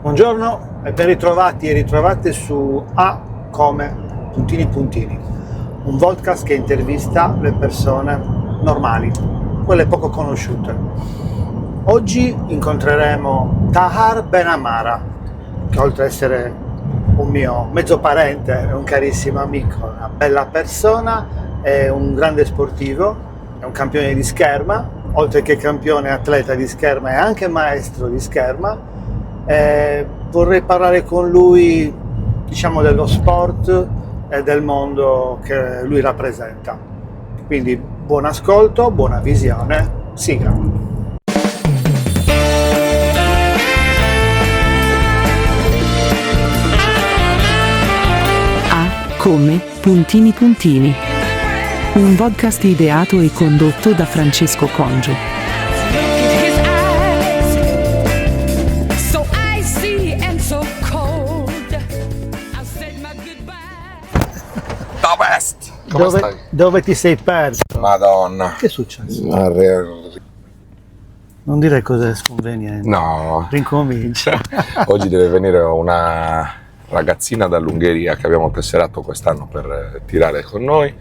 Buongiorno e ben ritrovati e ritrovate su A come puntini puntini, un podcast che intervista le persone normali, quelle poco conosciute. Oggi incontreremo Tahar Benamara, che oltre ad essere un mio mezzo parente, è un carissimo amico, una bella persona, è un grande sportivo, è un campione di scherma, oltre che campione atleta di scherma è anche maestro di scherma. Vorrei parlare con lui, diciamo, dello sport e del mondo che lui rappresenta. Quindi buon ascolto, buona visione, sigla. A come puntini puntini. Un podcast ideato e condotto da Francesco Congio. Come stai? Dove ti sei perso? Madonna. Che è successo? Non dire cose sconvenienti. No. Rincomincia. Oggi deve venire una ragazzina dall'Ungheria che abbiamo tesserato quest'anno per tirare con noi.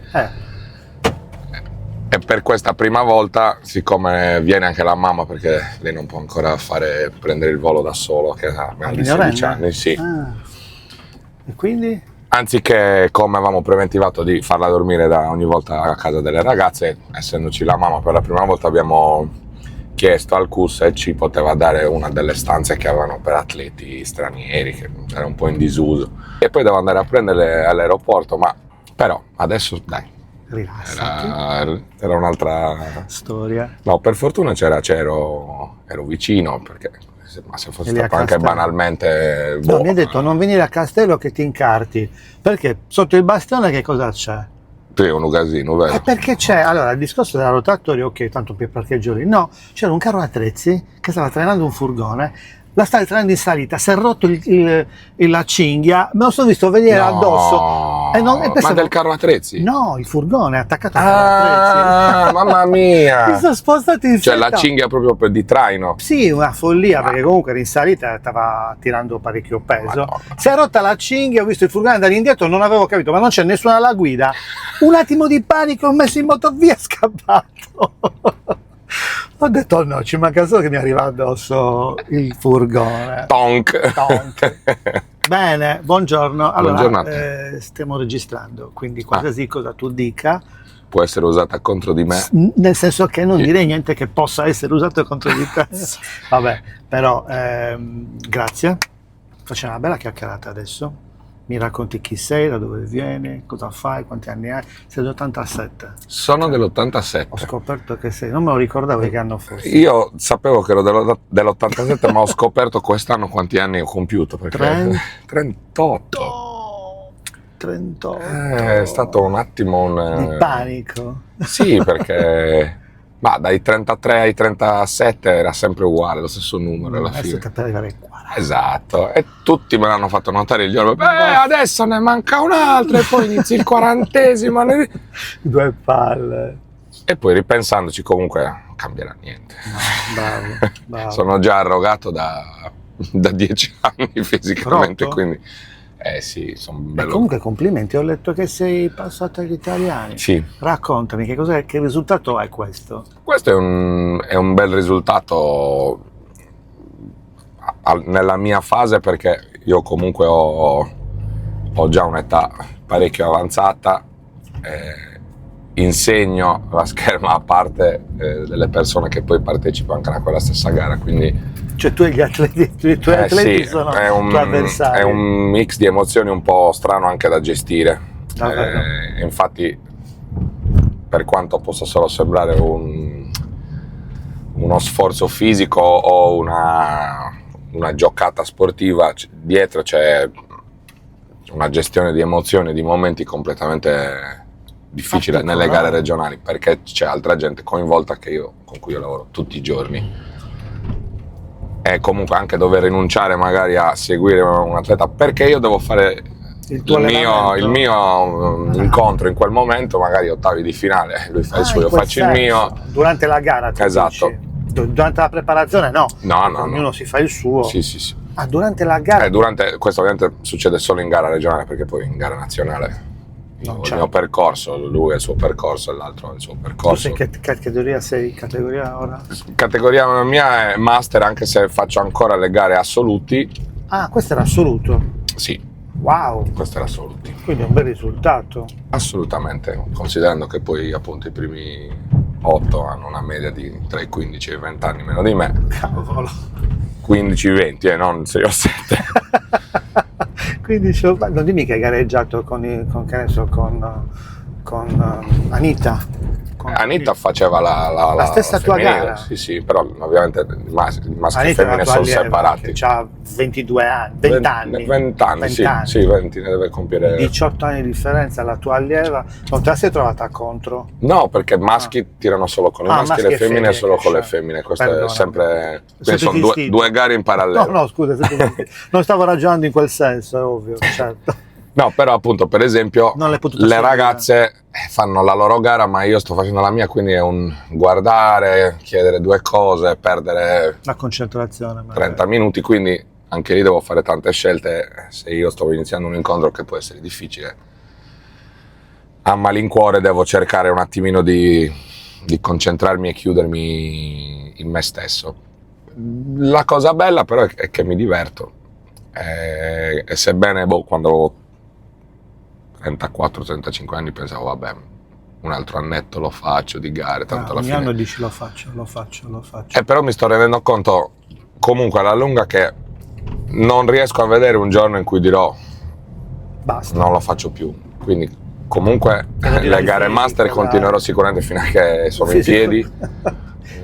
E per questa prima volta, siccome viene anche la mamma, perché lei non può ancora prendere il volo da solo, che ha meno di 16 anni, sì. E quindi? Anziché, come avevamo preventivato, di farla dormire ogni volta a casa delle ragazze, essendoci la mamma per la prima volta, abbiamo chiesto al CUS se ci poteva dare una delle stanze che avevano per atleti stranieri, che era un po' in disuso. E poi devo andare a prenderle all'aeroporto, ma però adesso dai, era un'altra storia. No, per fortuna ero vicino, perché ma se fosse stato anche banalmente... No, mi ha detto non venire a Castello che ti incarti, perché sotto il bastione che cosa c'è? Sì, un casino, vero? Perché c'è, allora, il discorso della rotatoria, ok, tanto per parcheggio lì, no, c'era un carro attrezzi che stava trainando un furgone, la stava trainando in salita, si è rotto la cinghia, me lo sono visto venire addosso. Ma del carro attrezzi? No, il furgone è attaccato al carro attrezzi. Mamma mia! Mi sono spostato in Cioè salita. la cinghia proprio di traino? Sì, una follia, perché comunque era in salita, stava tirando parecchio peso. Madonna. Si è rotta la cinghia, ho visto il furgone andare indietro, non avevo capito, ma non c'è nessuno alla guida. Un attimo di panico, ho messo in moto via, scappato. Ho detto oh no, ci manca solo che mi arriva addosso il furgone. Tonk. Bene, buongiorno. Allora, Buongiorno a te. stiamo registrando, quindi qualsiasi cosa tu dica può essere usata contro di me. Nel senso che non direi niente che possa essere usato contro di te. Vabbè, però grazie. Facciamo una bella chiacchierata adesso. Mi racconti chi sei, da dove vieni, cosa fai, quanti anni hai. Sei dell'87. Sono dell'87. Ho scoperto che sei, non me lo ricordavo che anno fosse. Io sapevo che ero dell'87, ma ho scoperto quest'anno quanti anni ho compiuto. Perché 38. 38. È stato un attimo di panico. Sì, perché dai 33 ai 37 era sempre uguale, lo stesso numero alla fine. Adesso per arrivare qua. Esatto, e tutti me l'hanno fatto notare il giorno. Adesso ne manca un altro e poi inizi il 40°. Due palle. E poi ripensandoci comunque non cambierà niente. No, bravo. Sono già arrogato da 10 anni fisicamente, Rotto? quindi sì, sono bello. E comunque complimenti, ho letto che sei passato agli italiani. Sì. Raccontami, che risultato è questo? Questo è un bel risultato nella mia fase, perché io comunque ho già un'età parecchio avanzata, insegno la scherma a parte delle persone che poi partecipano anche a quella stessa gara, quindi Cioè tu e gli atleti, i tuoi atleti sì, sono è tuoi avversari. È un mix di emozioni un po' strano anche da gestire. Infatti, per quanto possa solo sembrare uno sforzo fisico o una giocata sportiva, dietro c'è una gestione di emozioni, di momenti completamente difficile nelle gare regionali, perché c'è altra gente coinvolta con cui io lavoro tutti i giorni, e comunque anche dover rinunciare magari a seguire un atleta perché io devo fare il mio incontro in quel momento, magari ottavi di finale, lui fa il suo, io faccio il mio. Durante la gara tu esatto. dici? Durante la preparazione no, No. ognuno si fa il suo. Sì. Ah, durante la gara? Questo ovviamente succede solo in gara regionale, perché poi in gara nazionale Non il c'è. mio percorso, lui ha il suo percorso e l'altro ha il suo Tu percorso. sei che categoria sei? Categoria ora? Categoria mia è master, anche se faccio ancora le gare assoluti. Ah, questo era assoluto. Sì, Wow, questo era assoluti. quindi è un bel risultato. Assolutamente, considerando che poi appunto i primi 8 hanno una media di tra i 15 e i 20 anni meno di me, Cavolo. 15-20 e non 6 o 7. Quindi non dimmi che hai gareggiato con che ne so, con Anita. Anita faceva la stessa tua femminile, gara? Sì, però ovviamente i maschi e Anita è femmine la tua sono allieva, separati. che ha 22 anni, 20 anni. 20 anni, 20 sì, anni. sì, 20 ne deve compiere. 18 anni di differenza, la tua allieva. Non te la sei trovata contro? No, perché maschi tirano solo con i maschi e le femmine solo con le femmine. Questo Perdona. è sempre. Siete Quindi sono esistiti. due gare in parallelo. No, scusa, non stavo ragionando in quel senso, è ovvio, certo. No, però appunto, per esempio, Non l'hai potuta le seguire. ragazze fanno la loro gara, ma io sto facendo la mia, quindi è un guardare, chiedere due cose, perdere La concentrazione. magari. 30 minuti, quindi anche lì devo fare tante scelte. Se io sto iniziando un incontro che può essere difficile, a malincuore devo cercare un attimino di concentrarmi e chiudermi in me stesso. La cosa bella però è che mi diverto, e sebbene quando avevo 34-35 anni pensavo vabbè, un altro annetto lo faccio di gare, tanto alla ogni fine. anno dici lo faccio. Però mi sto rendendo conto comunque alla lunga che non riesco a vedere un giorno in cui dirò Basta. non lo faccio più, quindi comunque Devo dire le gare fisica, master dai. continuerò sicuramente fino a che sono in Fisico. piedi.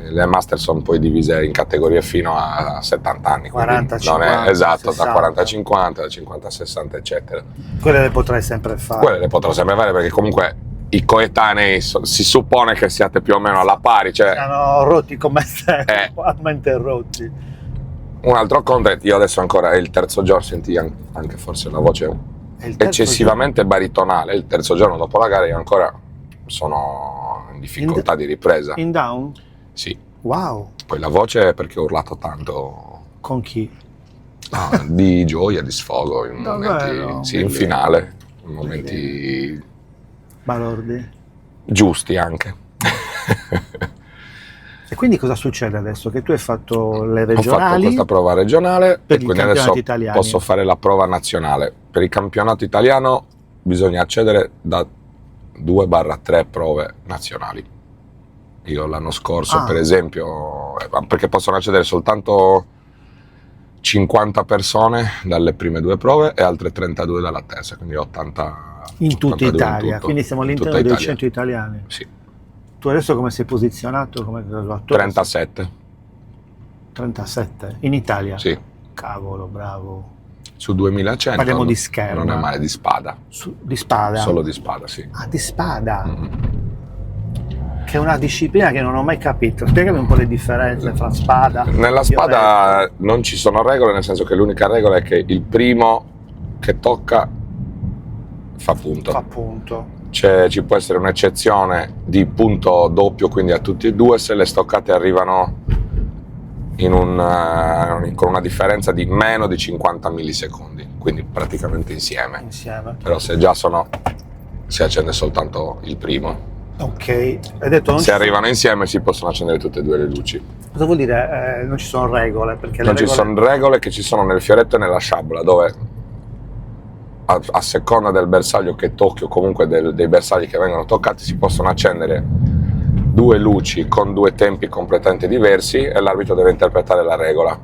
Le master sono poi divise in categorie fino a 70 anni, quindi 40, non è 50, esatto, 60. da 40 a 50, da 50 a 60 eccetera. Quelle le potrai sempre fare. Quelle le potrò sempre fare perché comunque i coetanei si suppone che siate più o meno alla pari, cioè Erano rotti come te, Eh. ugualmente rotti. un altro conto. Io adesso ancora è il terzo giorno, senti anche forse la voce E il terzo eccessivamente baritonale. Il terzo giorno dopo la gara io ancora sono in difficoltà di ripresa. In down? Sì, Wow. poi la voce è perché ho urlato tanto, Con chi? di gioia, di sfogo, in Davvero? momenti, sì, in finale, in momenti Balordi. giusti anche. E quindi cosa succede adesso? Che tu hai fatto le Ho fatto regionali? questa prova regionale per e i quindi campionati adesso italiani. posso fare la prova nazionale. Per il campionato italiano bisogna accedere da 2-3 prove nazionali. Io l'anno scorso, per esempio, perché possono accedere soltanto 50 persone dalle prime 2 prove e altre 32 dalla terza, quindi 80 in tutta 82 in Italia, tutto, quindi siamo in all'interno tutta dei Italia. 100 italiani. Sì, Tu adesso come sei posizionato? Come 37, 37 in Italia? sì, Cavolo, bravo. su 2100. Parliamo di scherma. Non è male, di spada, Di spada? solo di spada, sì. Ah, di spada, Mm. che è una disciplina che non ho mai capito. Spiegami un po' le differenze tra spada. Nella e spada non ci sono regole, nel senso che l'unica regola è che il primo che tocca fa punto. fa punto. Ci può essere un'eccezione di punto doppio, quindi a tutti e due, se le stoccate arrivano con una differenza di meno di 50 millisecondi, quindi praticamente insieme. Però se già si accende soltanto il primo. Ok, hai detto non Se ci arrivano insieme si possono accendere tutte e due le luci. Cosa vuol dire non ci sono regole? Perché Non le ci regole... sono regole che ci sono nel fioretto e nella sciabola, dove a seconda del bersaglio che tocchi o comunque dei bersagli che vengono toccati si possono accendere 2 luci con 2 tempi completamente diversi e l'arbitro deve interpretare la regola,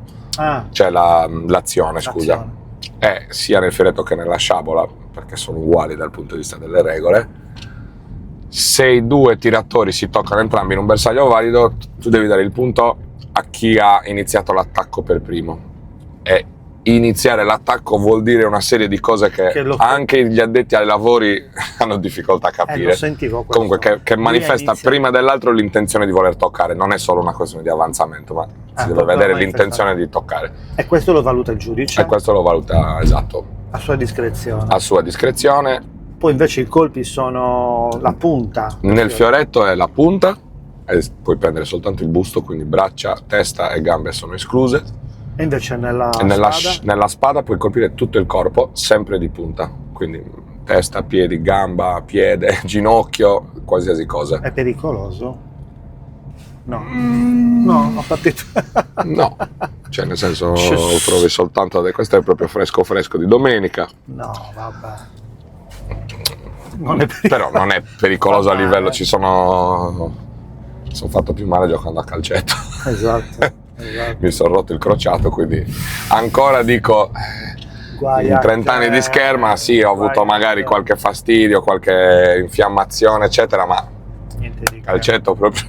cioè l'azione, scusa. È sia nel fioretto che nella sciabola, perché sono uguali dal punto di vista delle regole. Se i 2 tiratori si toccano entrambi in un bersaglio valido, tu devi dare il punto a chi ha iniziato l'attacco per primo. E iniziare l'attacco vuol dire una serie di cose che anche gli addetti ai lavori hanno difficoltà a capire. Lo sentivo questo. Comunque che manifesta prima dell'altro l'intenzione di voler toccare, non è solo una questione di avanzamento, ma si deve vedere l'intenzione di toccare. E questo lo valuta il giudice? E questo lo valuta, esatto. A sua discrezione. A sua discrezione. Poi invece i colpi sono la punta. Nel fioretto è la punta, e puoi prendere soltanto il busto, quindi braccia, testa e gambe sono escluse. E invece nella spada puoi colpire tutto il corpo, sempre di punta, quindi testa, piedi, gamba, piede, ginocchio, qualsiasi cosa. È pericoloso? No. No, ho partito. No, cioè nel senso provi soltanto, questo è proprio fresco di domenica. No, vabbè. Non è Però non è pericoloso a Vabbè. livello, sono fatto più male giocando a calcetto. Esatto. Mi sono rotto il crociato, quindi ancora dico, Guai in a 30 anni te, di scherma sì, ho avuto guai a magari te. qualche fastidio, qualche infiammazione eccetera, ma Niente di che. calcetto proprio.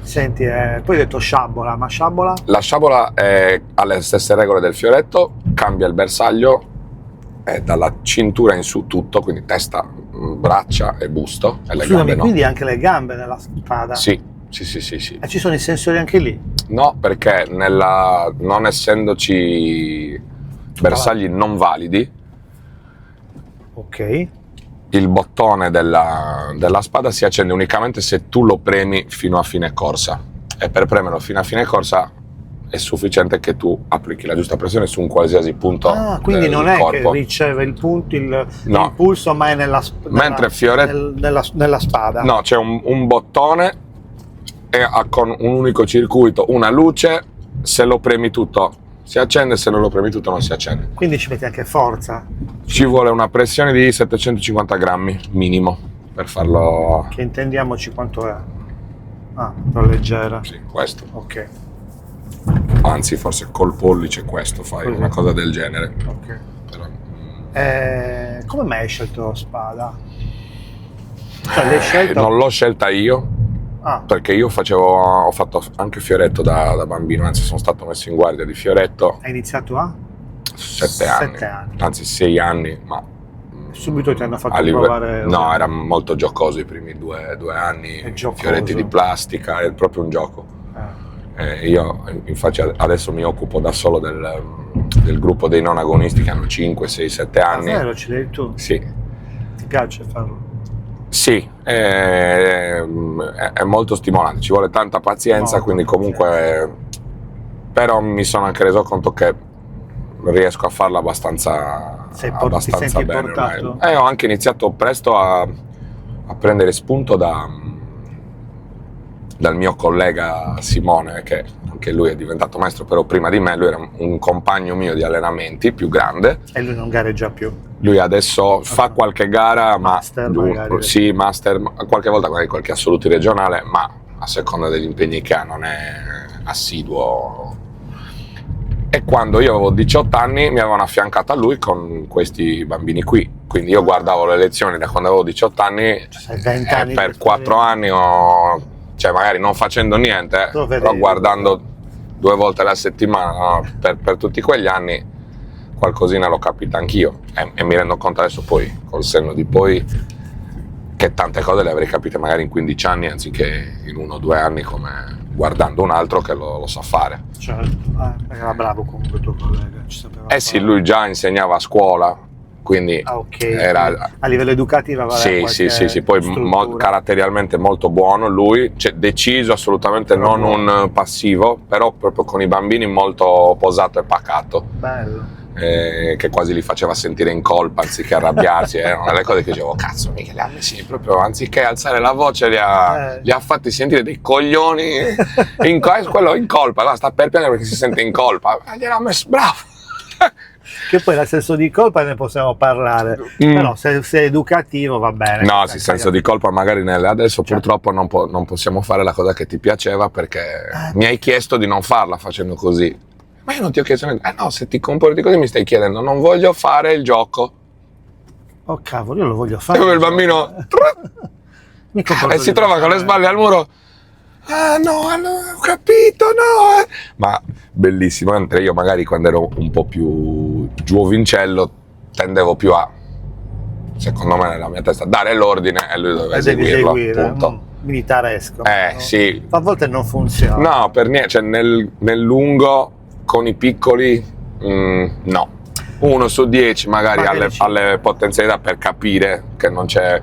Senti, poi hai detto sciabola, ma sciabola? La sciabola ha le stesse regole del fioretto, cambia il bersaglio, è dalla cintura in su tutto, quindi testa, braccia e busto, e le Scusami, gambe no. quindi anche le gambe nella spada? Sì. E ci sono i sensori anche lì? No, perché non essendoci bersagli non validi, Ok. il bottone della spada si accende unicamente se tu lo premi fino a fine corsa, e per premerlo fino a fine corsa è sufficiente che tu applichi la giusta pressione su un qualsiasi punto Quindi del non è corpo. che riceve il punto, il No. pulso, ma è Mentre nella spada. No, c'è un bottone e con un unico circuito, una luce, se lo premi tutto si accende, se non lo premi tutto non si accende. Quindi ci metti anche forza, Ci vuole una pressione di 750 grammi minimo per farlo. che intendiamoci quanto è. Però leggera. Sì, questo. Ok, Anzi, forse col pollice questo fai Così. una cosa del genere. ok. Però, Come mai hai scelto spada? Cioè, l'hai scelta? non l'ho scelta io, perché io ho fatto anche fioretto da bambino, anzi sono stato messo in guardia di fioretto Hai iniziato a? 7 anni, 7 anni. anzi 6 anni, ma Subito ti hanno fatto a provare. no, era molto giocoso i primi due anni, È giocoso. fioretti di plastica, è proprio un gioco. Io infatti adesso mi occupo da solo del gruppo dei non agonisti che hanno 5, 6, 7 anni. Davvero, ce l'hai tu? Sì, Ti piace farlo? sì, è molto stimolante, ci vuole tanta pazienza, Molto quindi comunque, però mi sono anche reso conto che riesco a farla abbastanza Ti abbastanza senti bene portato? ormai. Ho anche iniziato presto a prendere spunto dal mio collega Simone, che anche lui è diventato maestro, però prima di me lui era un compagno mio di allenamenti più grande. E lui non gareggia più. Lui adesso fa qualche gara, ma Master magari. sì, master, qualche volta magari qualche assoluti regionale, ma a seconda degli impegni che ha non è assiduo. E quando io avevo 18 anni mi avevano affiancato a lui con questi bambini qui, quindi io guardavo le lezioni da quando avevo 18 anni, Cioè, 20 anni per di 4 anni cioè magari non facendo niente, Lo vedevi. però guardando 2 volte alla settimana per tutti quegli anni, qualcosina l'ho capita anch'io, e mi rendo conto adesso poi, col senno di poi, che tante cose le avrei capite magari in 15 anni anziché in 1 o 2 anni, come guardando un altro che lo sa fare. Certo, era bravo comunque tuo collega, ci sapeva Sì, fare. lui già insegnava a scuola, quindi Ok, era. a livello educativo aveva Sì, poi struttura. caratterialmente molto buono lui, cioè, deciso, assolutamente Però non buono. un passivo, però proprio con i bambini molto posato e pacato, Bello. che quasi li faceva sentire in colpa anziché arrabbiarsi. Erano le cose che dicevo, cazzo, mica li ha messi proprio, anziché alzare la voce li ha fatti sentire dei coglioni, quello in colpa, no, sta per piangere perché si sente in colpa, gli ha messo, bravo. Che poi nel senso di colpa ne possiamo parlare, però se è educativo va bene. No, sì, senso di colpa magari adesso purtroppo non possiamo fare la cosa che ti piaceva, perché mi hai chiesto di non farla facendo così. Ma io non ti ho chiesto niente. No, se ti comporti così mi stai chiedendo, non voglio fare il gioco. Oh cavolo, io lo voglio fare. E come il bambino e si trova con le spalle al muro. No, ho capito, no. Ma bellissimo, mentre io magari quando ero un po' più giovincello tendevo più a, secondo me nella mia testa, dare l'ordine e lui doveva eseguirlo, punto. Militaresco. No? Sì. A volte non funziona. No, per niente, cioè nel lungo con i piccoli no. 1 su 10 magari alle potenzialità per capire che non c'è,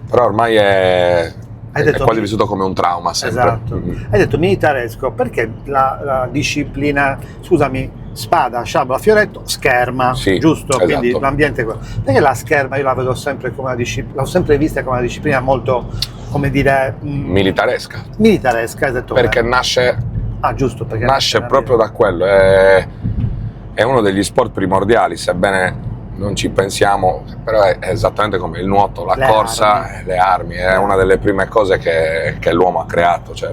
però ormai è Hai è detto quasi vissuto come un trauma sempre. Esatto. Hai detto militaresco, perché la disciplina, scusami, spada, sciabola, fioretto, scherma, Sì, giusto? esatto. Quindi l'ambiente è quello. Perché la scherma io la vedo sempre come una disciplina, l'ho sempre vista come una disciplina molto, come dire, Militaresca. militaresca, esatto. Perché nasce Giusto, perché nasce proprio da quello, è uno degli sport primordiali, sebbene non ci pensiamo, però è esattamente come il nuoto, la corsa, le armi, è una delle prime cose che l'uomo ha creato, cioè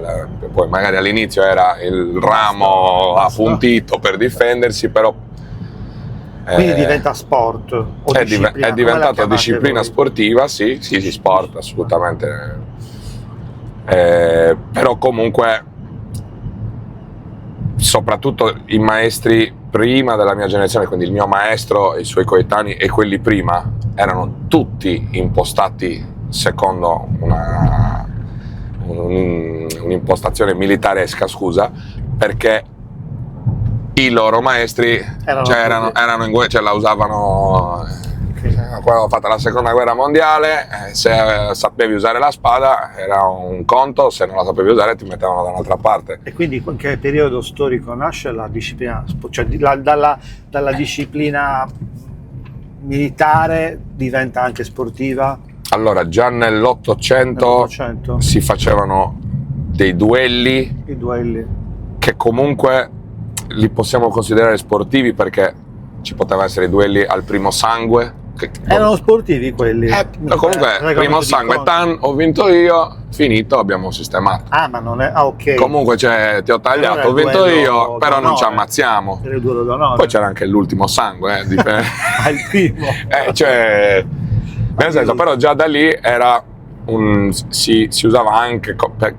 poi magari all'inizio era il ramo appuntito per difendersi, però quindi diventa sport o è disciplina, diventata disciplina sportiva, sì, sport assolutamente, però comunque soprattutto i maestri prima della mia generazione, quindi il mio maestro, i suoi coetanei e quelli prima, erano tutti impostati secondo un'impostazione militaresca, scusa, perché i loro maestri erano in guerra, cioè la usavano. Quando ho fatto la seconda guerra mondiale, se sapevi usare la spada era un conto, se non la sapevi usare ti mettevano da un'altra parte. E quindi in che periodo storico nasce la disciplina, cioè dalla disciplina militare diventa anche sportiva? Allora, già nell'Ottocento si facevano dei duelli, i duelli che comunque li possiamo considerare sportivi, perché ci poteva essere i duelli al primo sangue. Erano sportivi quelli? Comunque, primo sangue, ho vinto io, finito, abbiamo sistemato. Ma non è. Ok. Comunque ti ho tagliato, ho vinto io, però non ci ammazziamo. Era il duello d'onore. Poi c'era anche l'ultimo sangue, il primo. Cioè, nel senso, però già da lì era si usava anche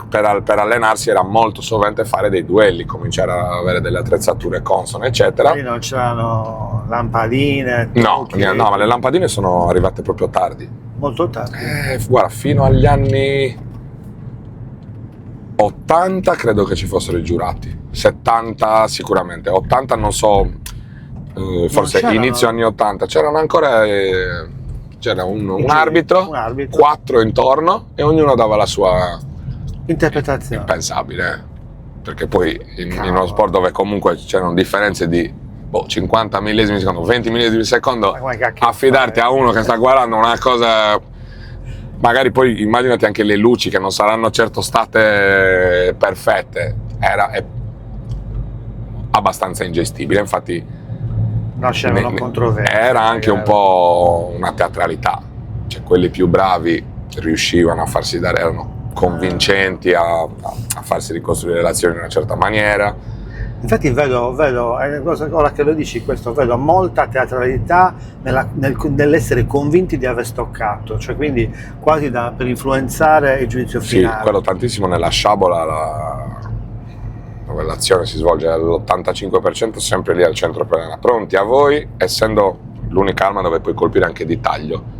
per allenarsi, era molto sovente fare dei duelli, cominciare ad avere delle attrezzature consone, eccetera. Quindi non c'erano lampadine? No, ma le lampadine sono arrivate proprio tardi. Molto tardi? Guarda, fino agli anni 80 credo che ci fossero i giurati, 70 sicuramente, 80 non so, forse inizio anni 80, c'erano ancora... C'era un arbitro, 4 intorno, e ognuno dava la sua interpretazione. Impensabile, perché poi in uno sport dove comunque c'erano differenze di 50 millesimi di secondo, 20 millesimi di secondo, affidarti a uno che sta guardando una cosa, magari poi immaginati anche le luci che non saranno certo state perfette, è abbastanza ingestibile, infatti nascevano controversie. Era anche un po' una teatralità, cioè quelli più bravi riuscivano a farsi dare, erano convincenti a farsi ricostruire le azioni in una certa maniera. Infatti vedo, ora che lo dici questo, vedo molta teatralità nell'essere convinti di aver stoccato, cioè quindi quasi per influenzare il giudizio finale. Sì, quello tantissimo nella sciabola, dove l'azione si svolge all'85% sempre lì al centro per pronti a voi, essendo l'unica arma dove puoi colpire anche di taglio.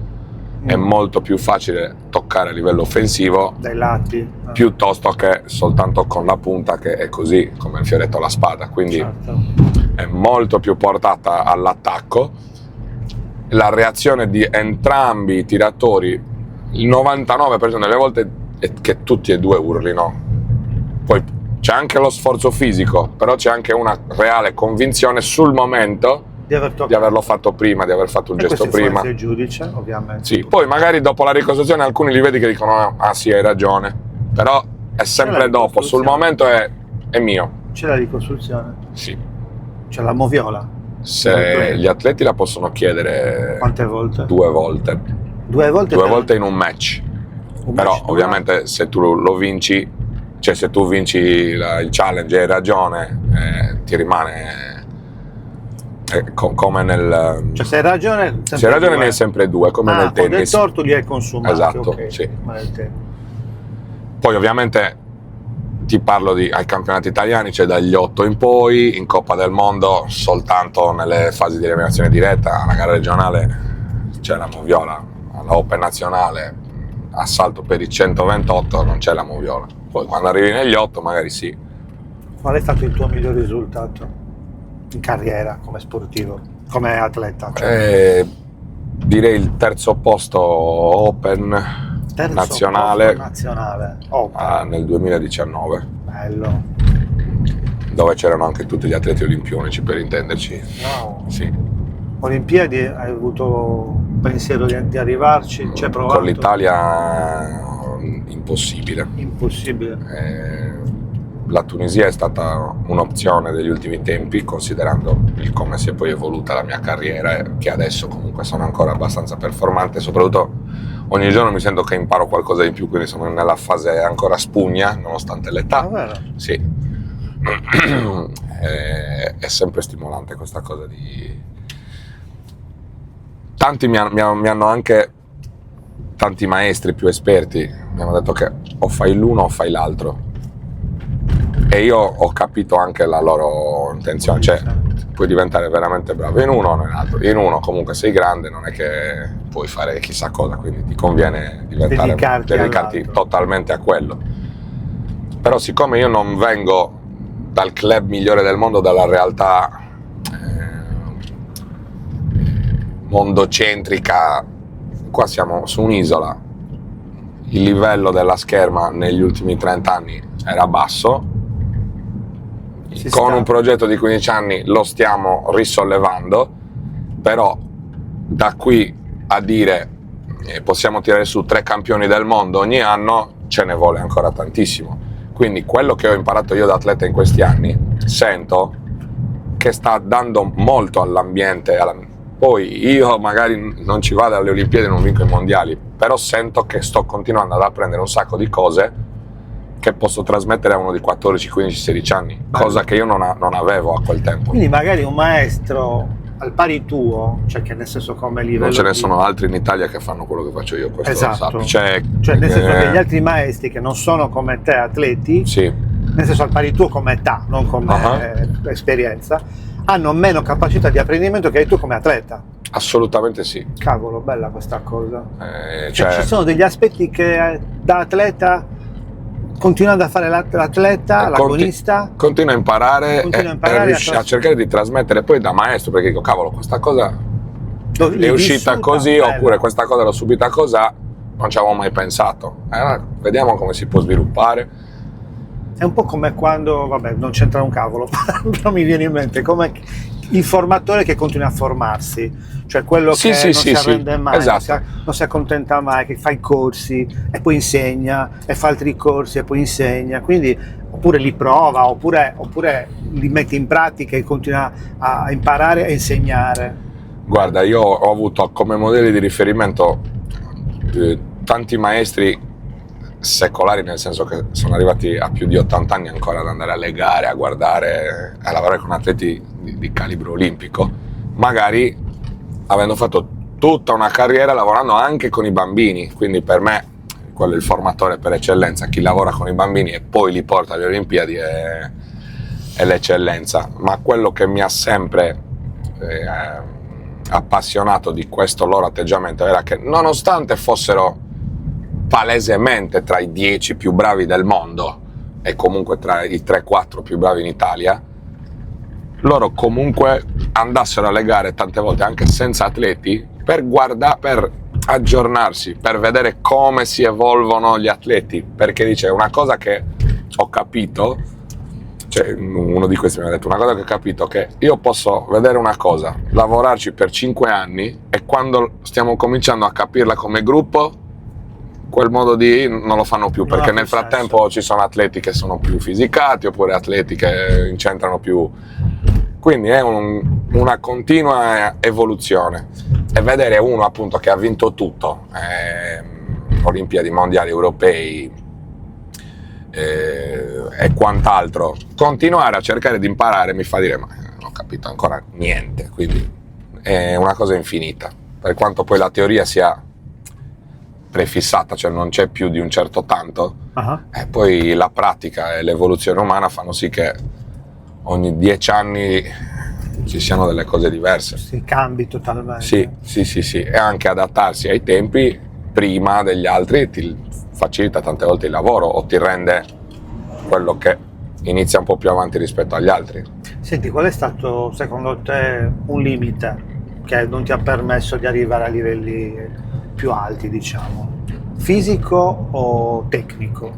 È molto più facile toccare a livello offensivo dai lati, piuttosto che soltanto con la punta, che è così come il fioretto alla spada, quindi certo. È molto più portata all'attacco. La reazione di entrambi i tiratori, il 99% delle volte, è che tutti e due urlino. Poi c'è anche lo sforzo fisico, però c'è anche una reale convinzione sul momento di averlo fatto prima, di aver fatto un gesto prima. Il giudice, ovviamente. Sì, poi magari dopo la ricostruzione alcuni li vedi che dicono sì, hai ragione, però è sempre dopo, sul momento è mio. C'è la ricostruzione? Sì. C'è la moviola? Se gli atleti la possono chiedere... Quante volte? 2 volte. 2 volte? 2 volte in un match. Però ovviamente se tu lo vinci, cioè se tu vinci il challenge e hai ragione, ti rimane come nel... Cioè se hai ragione ne hai sempre 2, come nel tennis. Del torto li hai consumati. Esatto, okay. Sì. Poi ovviamente ti parlo ai campionati italiani, c'è dagli 8 in poi, in Coppa del Mondo soltanto nelle fasi di eliminazione diretta, alla gara regionale c'è la moviola, alla Open nazionale, assalto per i 128 non c'è la moviola. Poi quando arrivi negli 8 magari sì. Qual è stato il tuo miglior risultato in carriera come sportivo, come atleta? Direi il terzo posto Open Terzo nazionale, posto nazionale. Oh, nel 2019, bello. dove c'erano anche tutti gli atleti olimpionici, per intenderci. Wow. Sì. Olimpiadi, hai avuto pensiero di arrivarci? Ci hai provato? Con l'Italia impossibile. Impossibile. La Tunisia è stata un'opzione degli ultimi tempi, considerando il come si è poi evoluta la mia carriera, che adesso comunque sono ancora abbastanza performante, soprattutto ogni giorno mi sento che imparo qualcosa di più, quindi sono nella fase ancora spugna, nonostante l'età. Davvero? Sì. È sempre stimolante questa cosa di... Tanti mi hanno anche, tanti maestri più esperti mi hanno detto che o fai l'uno o fai l'altro, e io ho capito anche la loro intenzione, cioè puoi diventare veramente bravo in uno o nell'altro. In uno comunque sei grande, non è che puoi fare chissà cosa, quindi ti conviene dedicarti totalmente a quello. Però siccome io non vengo dal club migliore del mondo, dalla realtà mondocentrica, qua siamo su un'isola, il livello della scherma negli ultimi 30 anni era basso, con un progetto di 15 anni lo stiamo risollevando, però da qui a dire possiamo tirare su 3 campioni del mondo ogni anno ce ne vuole ancora tantissimo. Quindi quello che ho imparato io da atleta in questi anni sento che sta dando molto all'ambiente. Poi io magari non ci vado alle Olimpiadi e non vinco i mondiali, però sento che sto continuando ad apprendere un sacco di cose che posso trasmettere a uno di 14, 15, 16 anni, cosa che io non avevo a quel tempo. Quindi magari un maestro al pari tuo, cioè che nel senso come livello... Non ce ne sono altri in Italia che fanno quello che faccio io, questo esatto. Cioè nel senso che gli altri maestri che non sono come te atleti, sì, nel senso al pari tuo come età, non come esperienza, hanno meno capacità di apprendimento che hai tu come atleta. Assolutamente sì. Cavolo, bella questa cosa. Cioè, ci sono degli aspetti che da atleta, continuando a fare l'atleta, l'agonista, continua a imparare e riesce a cercare di trasmettere poi da maestro, perché dico cavolo, questa cosa è uscita così, bella. Oppure questa cosa l'ho subita così, non ci avevo mai pensato. Vediamo come si può sviluppare. È un po' come quando, vabbè, non c'entra un cavolo, però mi viene in mente come il formatore che continua a formarsi, cioè quello che non si arrende mai, esatto. non si accontenta mai, che fa i corsi e poi insegna, e fa altri corsi e poi insegna, quindi oppure li prova, oppure li mette in pratica e continua a imparare e insegnare. Guarda, io ho avuto come modelli di riferimento tanti maestri secolari, nel senso che sono arrivati a più di 80 anni ancora ad andare alle gare, a guardare, a lavorare con atleti di calibro olimpico, magari avendo fatto tutta una carriera lavorando anche con i bambini. Quindi per me quello è il formatore per eccellenza, chi lavora con i bambini e poi li porta alle Olimpiadi è l'eccellenza. Ma quello che mi ha sempre appassionato di questo loro atteggiamento era che, nonostante fossero palesemente tra i 10 più bravi del mondo e comunque tra i 3-4 più bravi in Italia, loro comunque andassero alle gare tante volte anche senza atleti per aggiornarsi, per vedere come si evolvono gli atleti, perché dice una cosa che ho capito, cioè uno di questi mi ha detto una cosa che ho capito, che io posso vedere una cosa, lavorarci per 5 anni e quando stiamo cominciando a capirla come gruppo quel modo di non lo fanno più, perché nel frattempo ci sono atleti che sono più fisicati oppure atleti che incentrano più, quindi è una continua evoluzione. E vedere uno appunto che ha vinto tutto, Olimpiadi, mondiali, europei e quant'altro, continuare a cercare di imparare mi fa dire ma non ho capito ancora niente, quindi è una cosa infinita, per quanto poi la teoria sia prefissata, cioè non c'è più di un certo tanto, e poi la pratica e l'evoluzione umana fanno sì che ogni 10 anni ci siano delle cose diverse. Si cambi totalmente. Sì, e anche adattarsi ai tempi prima degli altri ti facilita tante volte il lavoro o ti rende quello che inizia un po' più avanti rispetto agli altri. Senti, qual è stato secondo te un limite che non ti ha permesso di arrivare a livelli più alti, diciamo? Fisico o tecnico?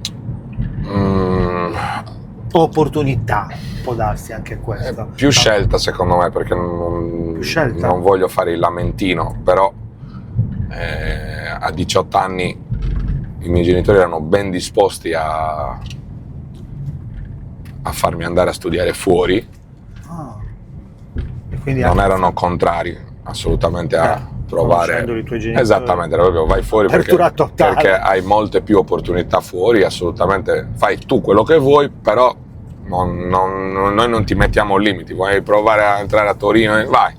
O opportunità, può darsi anche questo. Più scelta secondo me, perché non voglio fare il lamentino, però a 18 anni i miei genitori erano ben disposti a farmi andare a studiare fuori. E quindi non erano contrari assolutamente a provare. I tuoi genitori, esattamente, era proprio vai fuori perché hai molte più opportunità fuori, assolutamente fai tu quello che vuoi, però noi non ti mettiamo limiti. Vuoi provare a entrare a Torino, vai.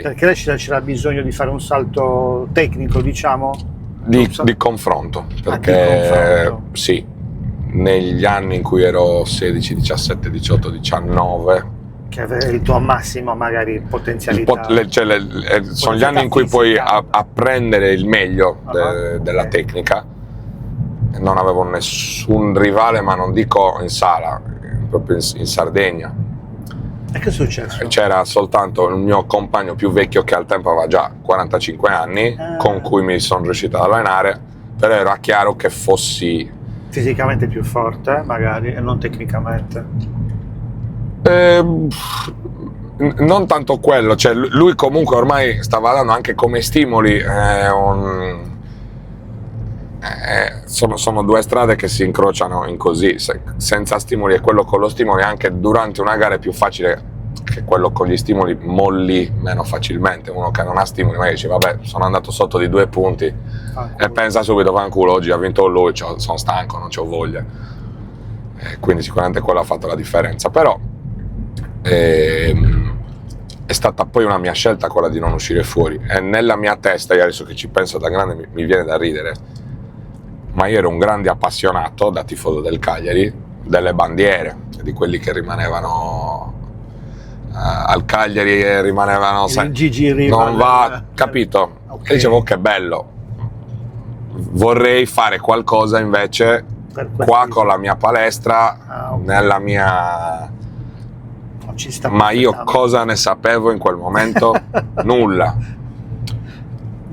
Perché c'era bisogno di fare un salto tecnico, diciamo? Di confronto, perché sì, negli anni in cui ero 16, 17, 18, 19, che avevi il tuo massimo magari potenzialità, sono gli anni in cui puoi apprendere il meglio della tecnica. Non avevo nessun rivale, ma non dico in sala, proprio in Sardegna. E che è successo? C'era soltanto il mio compagno più vecchio, che al tempo aveva già 45 anni, con cui mi sono riuscito ad allenare, però era chiaro che fossi fisicamente più forte magari e non tecnicamente. Non tanto quello, cioè lui comunque ormai stava dando anche come stimoli sono due strade che si incrociano in così, senza stimoli e quello con lo stimoli anche durante una gara è più facile che quello con gli stimoli molli meno facilmente. Uno che non ha stimoli magari dice vabbè, sono andato sotto di 2 punti e pensa subito fanculo, oggi ha vinto lui, sono stanco, non c'ho voglia, quindi sicuramente quello ha fatto la differenza. Però è stata poi una mia scelta quella di non uscire fuori, e nella mia testa, io adesso che ci penso da grande mi viene da ridere, ma io ero un grande appassionato, da tifoso del Cagliari, delle bandiere, di quelli che rimanevano al Cagliari e rimanevano non va, capito? Okay. E dicevo che bello, vorrei fare qualcosa invece qua con la mia palestra, nella mia... Ma io cosa ne sapevo in quel momento? Nulla.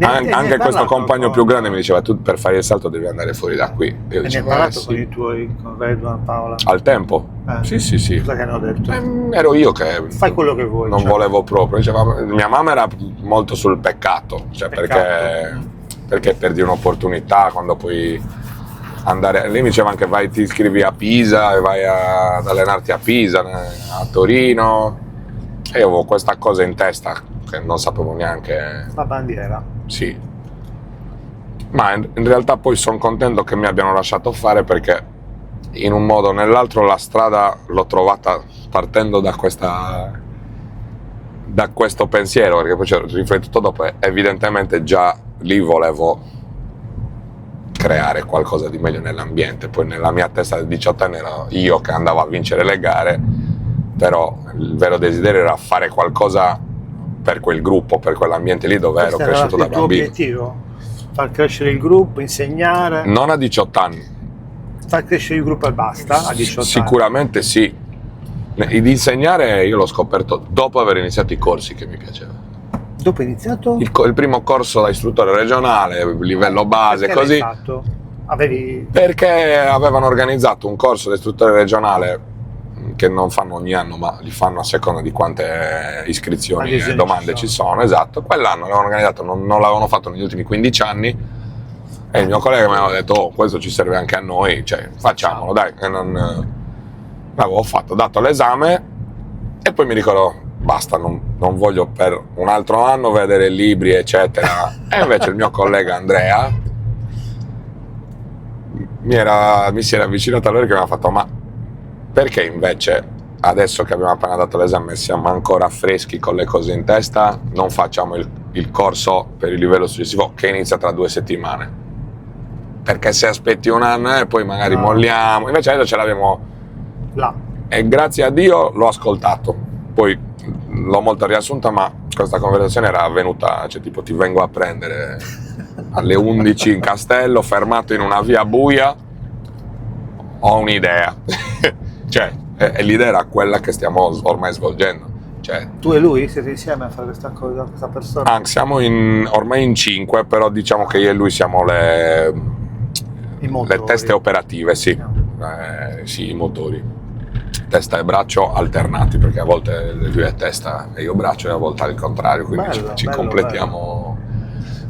Anche questo compagno più grande mi diceva tu per fare il salto devi andare fuori da qui. Io ne hai parlato con i tuoi, con Redwan, Paola? Al tempo? Sì. Cosa che hanno detto? Ero io che fai quello che vuoi, non volevo proprio. Diceva, mia mamma era molto sul peccato, cioè perché perdi un'opportunità quando puoi andare. Lei mi diceva anche ti iscrivi a Pisa e vai ad allenarti a Pisa, a Torino, e io avevo questa cosa in testa che non sapevo neanche. La bandiera. Sì, ma in realtà poi sono contento che mi abbiano lasciato fare, perché in un modo o nell'altro la strada l'ho trovata partendo da questo pensiero, perché poi ci ho riflettuto dopo e evidentemente già lì volevo creare qualcosa di meglio nell'ambiente. Poi nella mia testa di 18 anni ero io che andavo a vincere le gare, però il vero desiderio era fare qualcosa per quel gruppo, per quell'ambiente lì dove ero cresciuto da bambino. Il tuo obiettivo? Far crescere il gruppo, insegnare? Non a 18 anni. Far crescere il gruppo e basta a 18 Sicuramente anni. Sì. Di insegnare io l'ho scoperto dopo aver iniziato i corsi che mi piaceva. Dopo hai iniziato? Il primo corso da istruttore regionale, livello base, perché così. L'hai fatto? Perché avevano organizzato un corso da istruttore regionale che non fanno ogni anno, ma li fanno a seconda di quante iscrizioni e domande ci sono. Esatto, quell'anno l'avevano organizzato, non l'avevano fatto negli ultimi 15 anni, e il mio collega mi aveva detto questo ci serve anche a noi, cioè facciamolo dai. E l'avevo fatto, ho dato l'esame e poi mi ricordo basta, non voglio per un altro anno vedere libri eccetera. E invece il mio collega Andrea mi si era avvicinato a lui, che mi ha fatto ma perché invece adesso che abbiamo appena dato l'esame siamo ancora freschi con le cose in testa, non facciamo il corso per il livello successivo che inizia tra 2 settimane, perché se aspetti un anno e poi magari molliamo. Invece adesso ce l'abbiamo là, e grazie a Dio l'ho ascoltato. Poi l'ho molto riassunta, ma questa conversazione era avvenuta, cioè tipo ti vengo a prendere alle 11 in Castello, fermato in una via buia, ho un'idea. Cioè, e l'idea era quella che stiamo ormai svolgendo. Cioè, Tu e lui siete insieme a fare questa cosa, questa persona? siamo ormai in 5, però diciamo che io e lui siamo I le motori. teste operative, sì. Sì, i motori. Testa e braccio alternati, perché a volte lui è testa e io braccio, e a volte al contrario, quindi ci Bello, completiamo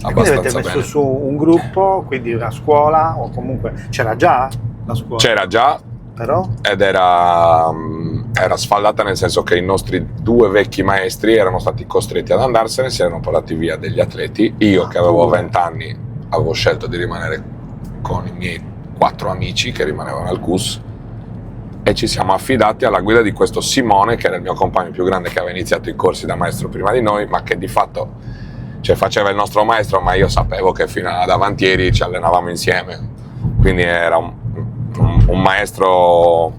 E quindi avete abbastanza messo bene. su un gruppo, quindi una scuola, o comunque c'era già la scuola? C'era già, Però? ed era sfaldata, nel senso che i nostri 2 vecchi maestri erano stati costretti ad andarsene, si erano portati via degli atleti. Io, che avevo 20 anni, avevo scelto di rimanere con i miei 4 amici che rimanevano al CUS, e ci siamo affidati alla guida di questo Simone, che era il mio compagno più grande, che aveva iniziato i corsi da maestro prima di noi, ma che di fatto, cioè, faceva il nostro maestro, ma io sapevo che fino ad avantieri ci allenavamo insieme, quindi era un maestro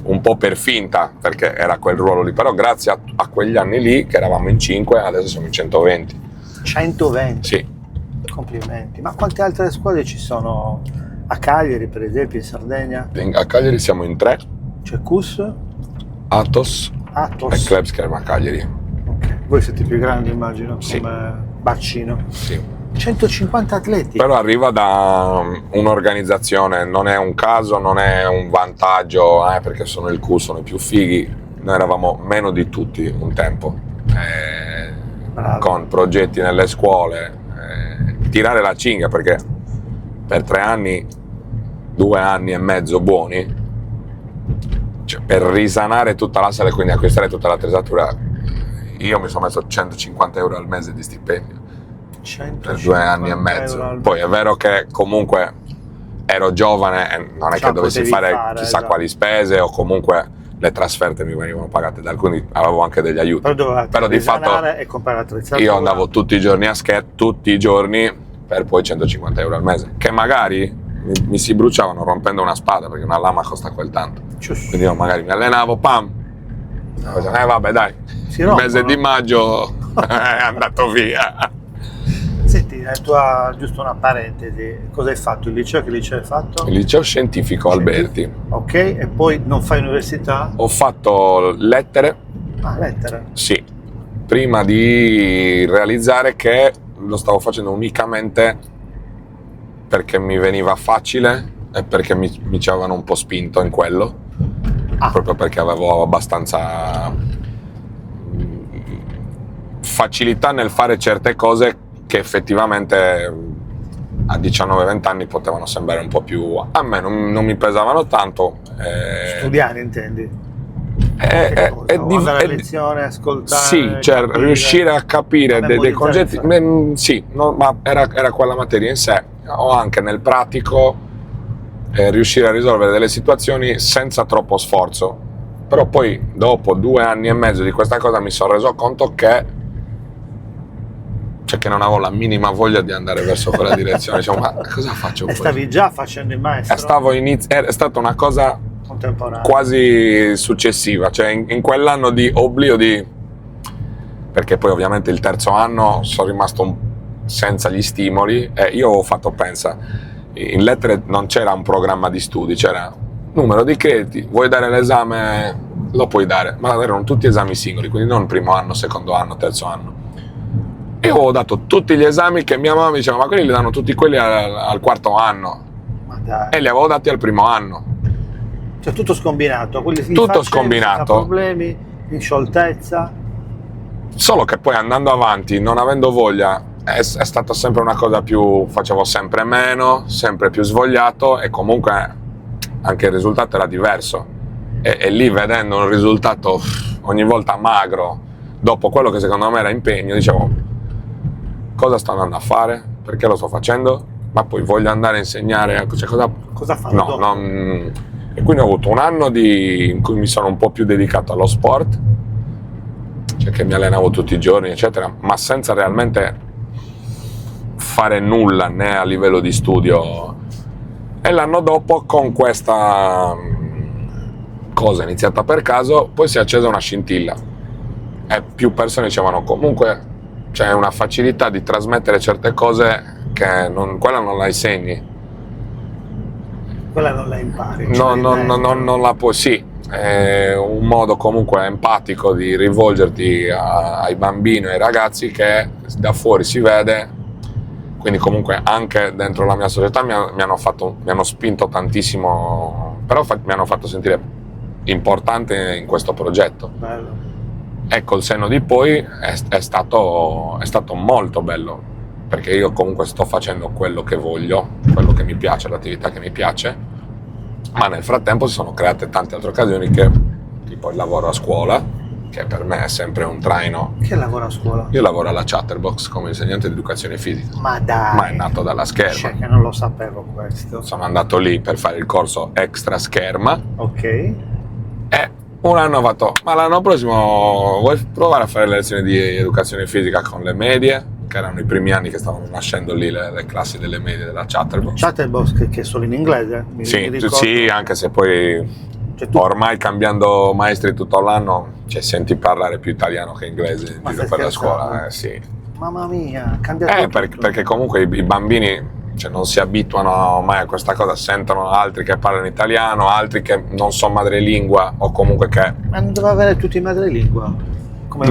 un po' per finta, perché era quel ruolo lì, però grazie a quegli anni lì, che eravamo in 5, adesso siamo in 120. 120? Sì. Complimenti. Ma quante altre squadre ci sono? A Cagliari, per esempio, in Sardegna? A Cagliari siamo in 3, C'è CUS, Athos Athos. e Club Scherma Cagliari. Ok. Voi siete più grandi, immagino, Sì. come bacino. Sì. 150 atleti? Però arriva da un'organizzazione, non è un caso, non è un vantaggio, perché sono il CUS, sono i più fighi. Noi eravamo meno di tutti un tempo, con progetti nelle scuole, tirare la cinghia, perché per 3 anni, 2 anni e mezzo buoni, cioè, per risanare tutta la sala e quindi acquistare tutta l'attrezzatura, io mi sono messo 150 euro al mese di stipendio per 2 anni e mezzo. Poi è vero che comunque ero giovane e non è che dovessi fare chissà quali spese, o comunque le trasferte mi venivano pagate da alcuni, avevo anche degli aiuti. Però di fatto e comprare attrezzatura. io andavo tutti i giorni a skate, tutti i giorni, per poi 150 euro al mese, che magari mi si bruciavano rompendo una spada, perché una lama costa quel tanto. Quindi io magari mi allenavo, vabbè dai, il mese di maggio è andato via. Senti, giusto una parentesi, cosa hai fatto? Il liceo? Che liceo hai fatto? Il liceo scientifico Alberti. Ok, e poi non fai università? Ho fatto lettere. Lettere? Sì, prima di realizzare che lo stavo facendo unicamente perché mi veniva facile e perché mi ci avevano un po' spinto in quello, proprio perché avevo abbastanza facilità nel fare certe cose che effettivamente a 19-20 anni potevano sembrare un po' più, a me non mi pesavano tanto. Studiare, intendi? Andare a lezione, ascoltare. Sì, cioè capire, riuscire a capire dei concetti. Sì, ma era quella materia in sé, o anche nel pratico riuscire a risolvere delle situazioni senza troppo sforzo. Però poi dopo 2 anni e mezzo di questa cosa mi sono reso conto che non avevo la minima voglia di andare verso quella direzione. Dicevo, ma cosa faccio? E stavi già facendo il maestro? È stata una cosa contemporanea, quasi successiva, cioè in quell'anno di oblio perché poi ovviamente il terzo anno sono rimasto senza gli stimoli, e io ho fatto, pensa, in lettere non c'era un programma di studi, c'era numero di crediti, vuoi dare l'esame, lo puoi dare, ma erano tutti esami singoli, quindi non primo anno, secondo anno, terzo anno. E ho dato tutti gli esami che mia mamma mi diceva, ma quelli li danno tutti quelli al quarto anno. Ma dai. E li avevo dati al primo anno. Cioè tutto scombinato, Tutto scombinato. Senza problemi, in scioltezza. Solo che poi andando avanti, non avendo voglia, è stata sempre una cosa più, facevo sempre meno, sempre più svogliato, e comunque anche il risultato era diverso. E lì, vedendo un risultato ogni volta magro, dopo quello che secondo me era impegno, dicevo, cosa sto andando a fare? Perché lo sto facendo? Ma poi voglio andare a insegnare, cioè cosa fare? No, e quindi ho avuto un anno in cui mi sono un po' più dedicato allo sport, cioè che mi allenavo tutti i giorni, eccetera, ma senza realmente fare nulla, né a livello di studio. E l'anno dopo, con questa cosa iniziata per caso, poi si è accesa una scintilla e più persone dicevano, comunque c'è una facilità di trasmettere certe cose che quella non la insegni. Quella non la impari. Non la puoi, sì, è un modo comunque empatico di rivolgerti ai bambini e ai ragazzi che da fuori si vede, quindi comunque anche dentro la mia società mi hanno spinto tantissimo, però mi hanno fatto sentire importante in questo progetto. Bello. E col senno di poi è stato molto bello, perché io comunque sto facendo quello che voglio, quello che mi piace, l'attività che mi piace, ma nel frattempo si sono create tante altre occasioni, che tipo il lavoro a scuola, che per me è sempre un traino. Che lavora a scuola? Io lavoro alla Chatterbox come insegnante di educazione fisica. Ma dai! Ma è nato dalla scherma. Cioè, che non lo sapevo questo. Sono andato lì per fare il corso extra scherma. Ok. E un anno ho fatto, ma l'anno prossimo vuoi provare a fare le lezioni di educazione fisica con le medie? Che erano i primi anni che stavano nascendo lì le classi delle medie della Chatterbox. Chatterbox che è solo in inglese? Sì, anche se poi cioè, tu... ormai cambiando maestri tutto l'anno, cioè, senti parlare più italiano che inglese in giro per la scuola. Sì. Mamma mia, cambiato perché comunque i bambini, cioè, non si abituano mai a questa cosa, sentono altri che parlano italiano, altri che non sono madrelingua o comunque che... Ma non deve avere tutti madrelingua? Come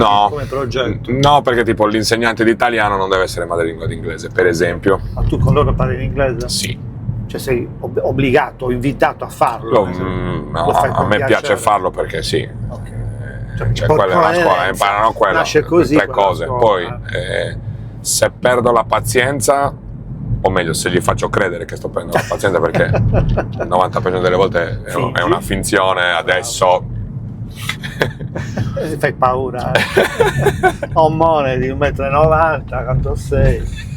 progetto? No, perché tipo l'insegnante di italiano non deve essere madrelingua di inglese, per esempio. Ma tu con loro parli in inglese? Sì. Cioè sei obbligato o invitato a farlo? No, a me piace farlo perché sì. Okay. Cioè, quella è una scuola, imparano quello, nasce così, tre cose. Scuola. Poi se perdo la pazienza, o meglio se gli faccio credere che sto perdendo la pazienza, perché il 90% delle volte è una finzione, adesso fai paura. Ommone di 1,90 m, quanto sei?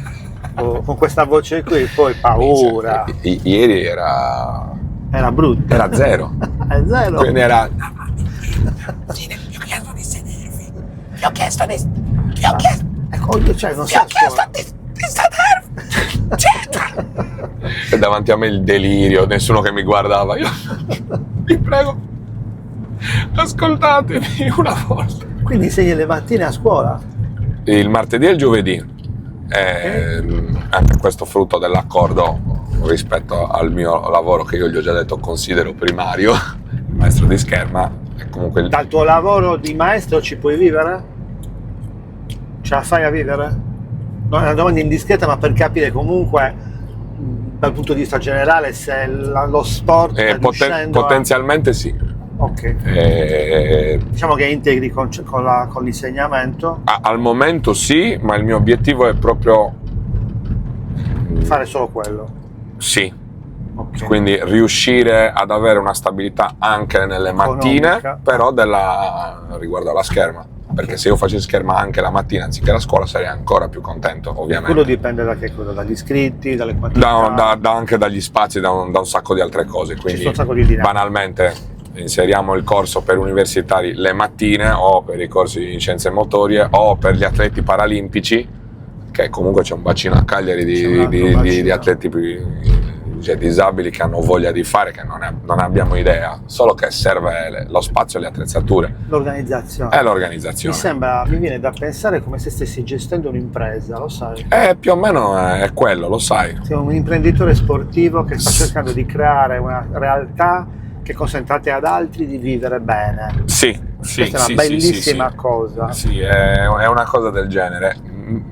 Con questa voce qui, poi paura. Ieri era brutto. Era zero. È zero. Quindi era... Sì, ti ho chiesto di sedervi. Ti ho chiesto di Ecco, cioè, non so. di sedervi. Certo. E davanti a me il delirio, nessuno che mi guardava. Io, vi prego, ascoltatemi una volta. Quindi insegni le mattine a scuola? Il martedì e il giovedì. Anche questo frutto dell'accordo rispetto al mio lavoro, che io gli ho già detto considero primario, il maestro di scherma. E comunque dal tuo lavoro di maestro ci puoi vivere? Ce la fai a vivere? No, è una domanda indiscreta, ma per capire comunque dal punto di vista generale se lo sport sta riuscendo potenzialmente sì. Ok. Diciamo che integri con l'insegnamento? Al momento sì, ma il mio obiettivo è proprio fare solo quello. Sì. Okay. Quindi riuscire ad avere una stabilità anche nelle mattine, però riguardo alla scherma. Perché se io facessi scherma anche la mattina anziché la scuola sarei ancora più contento, ovviamente. Quello dipende da che cosa? Dagli iscritti, dalle quantità? Anche dagli spazi, da un sacco di altre cose. Quindi ci sono un sacco di dinamiche. Banalmente inseriamo il corso per universitari le mattine, o per i corsi in scienze motorie, o per gli atleti paralimpici, che comunque c'è un bacino a Cagliari di atleti disabili che hanno voglia di fare, che non abbiamo idea, solo che serve lo spazio e le attrezzature. L'organizzazione. È l'organizzazione. Mi viene da pensare come se stessi gestendo un'impresa, lo sai? Più o meno è quello, lo sai. Sei un imprenditore sportivo che sta cercando di creare una realtà che consentate ad altri di vivere bene. Sì. Questa è una bellissima cosa. Sì, è una cosa del genere,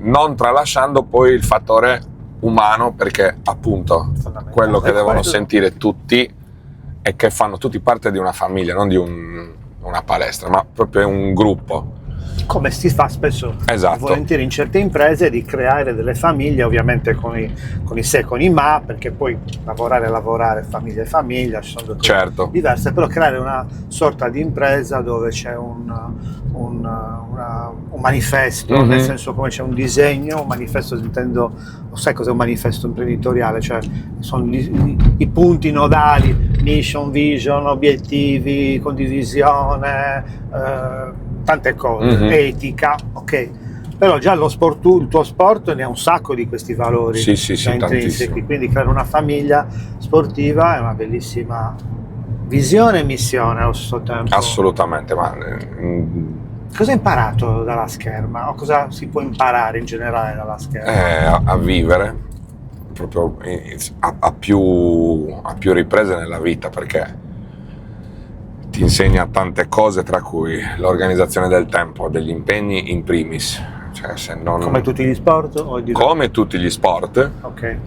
non tralasciando poi il fattore umano, perché appunto quello che devono sentire tutti è che fanno tutti parte di una famiglia, non di una palestra, ma proprio un gruppo. Come si fa spesso, esatto, volentieri in certe imprese, di creare delle famiglie, ovviamente con i se e con i ma, perché poi lavorare, famiglia e famiglia, ci sono due cose diverse, però creare una sorta di impresa dove c'è un manifesto, nel senso, come c'è un disegno, un manifesto, intendo, lo sai cos'è un manifesto imprenditoriale? Cioè sono i punti nodali, mission, vision, obiettivi, condivisione, tante cose, etica, ok. Però già il tuo sport ne ha un sacco di questi valori intrinseci, quindi creare una famiglia sportiva è una bellissima visione e missione allo stesso tempo. Assolutamente, ma cosa hai imparato dalla scherma, o cosa si può imparare in generale dalla scherma? A vivere proprio a più riprese nella vita, perché ti insegna tante cose, tra cui l'organizzazione del tempo, degli impegni in primis. Cioè, se non... Come tutti gli sport? Come tutti gli sport. Ok.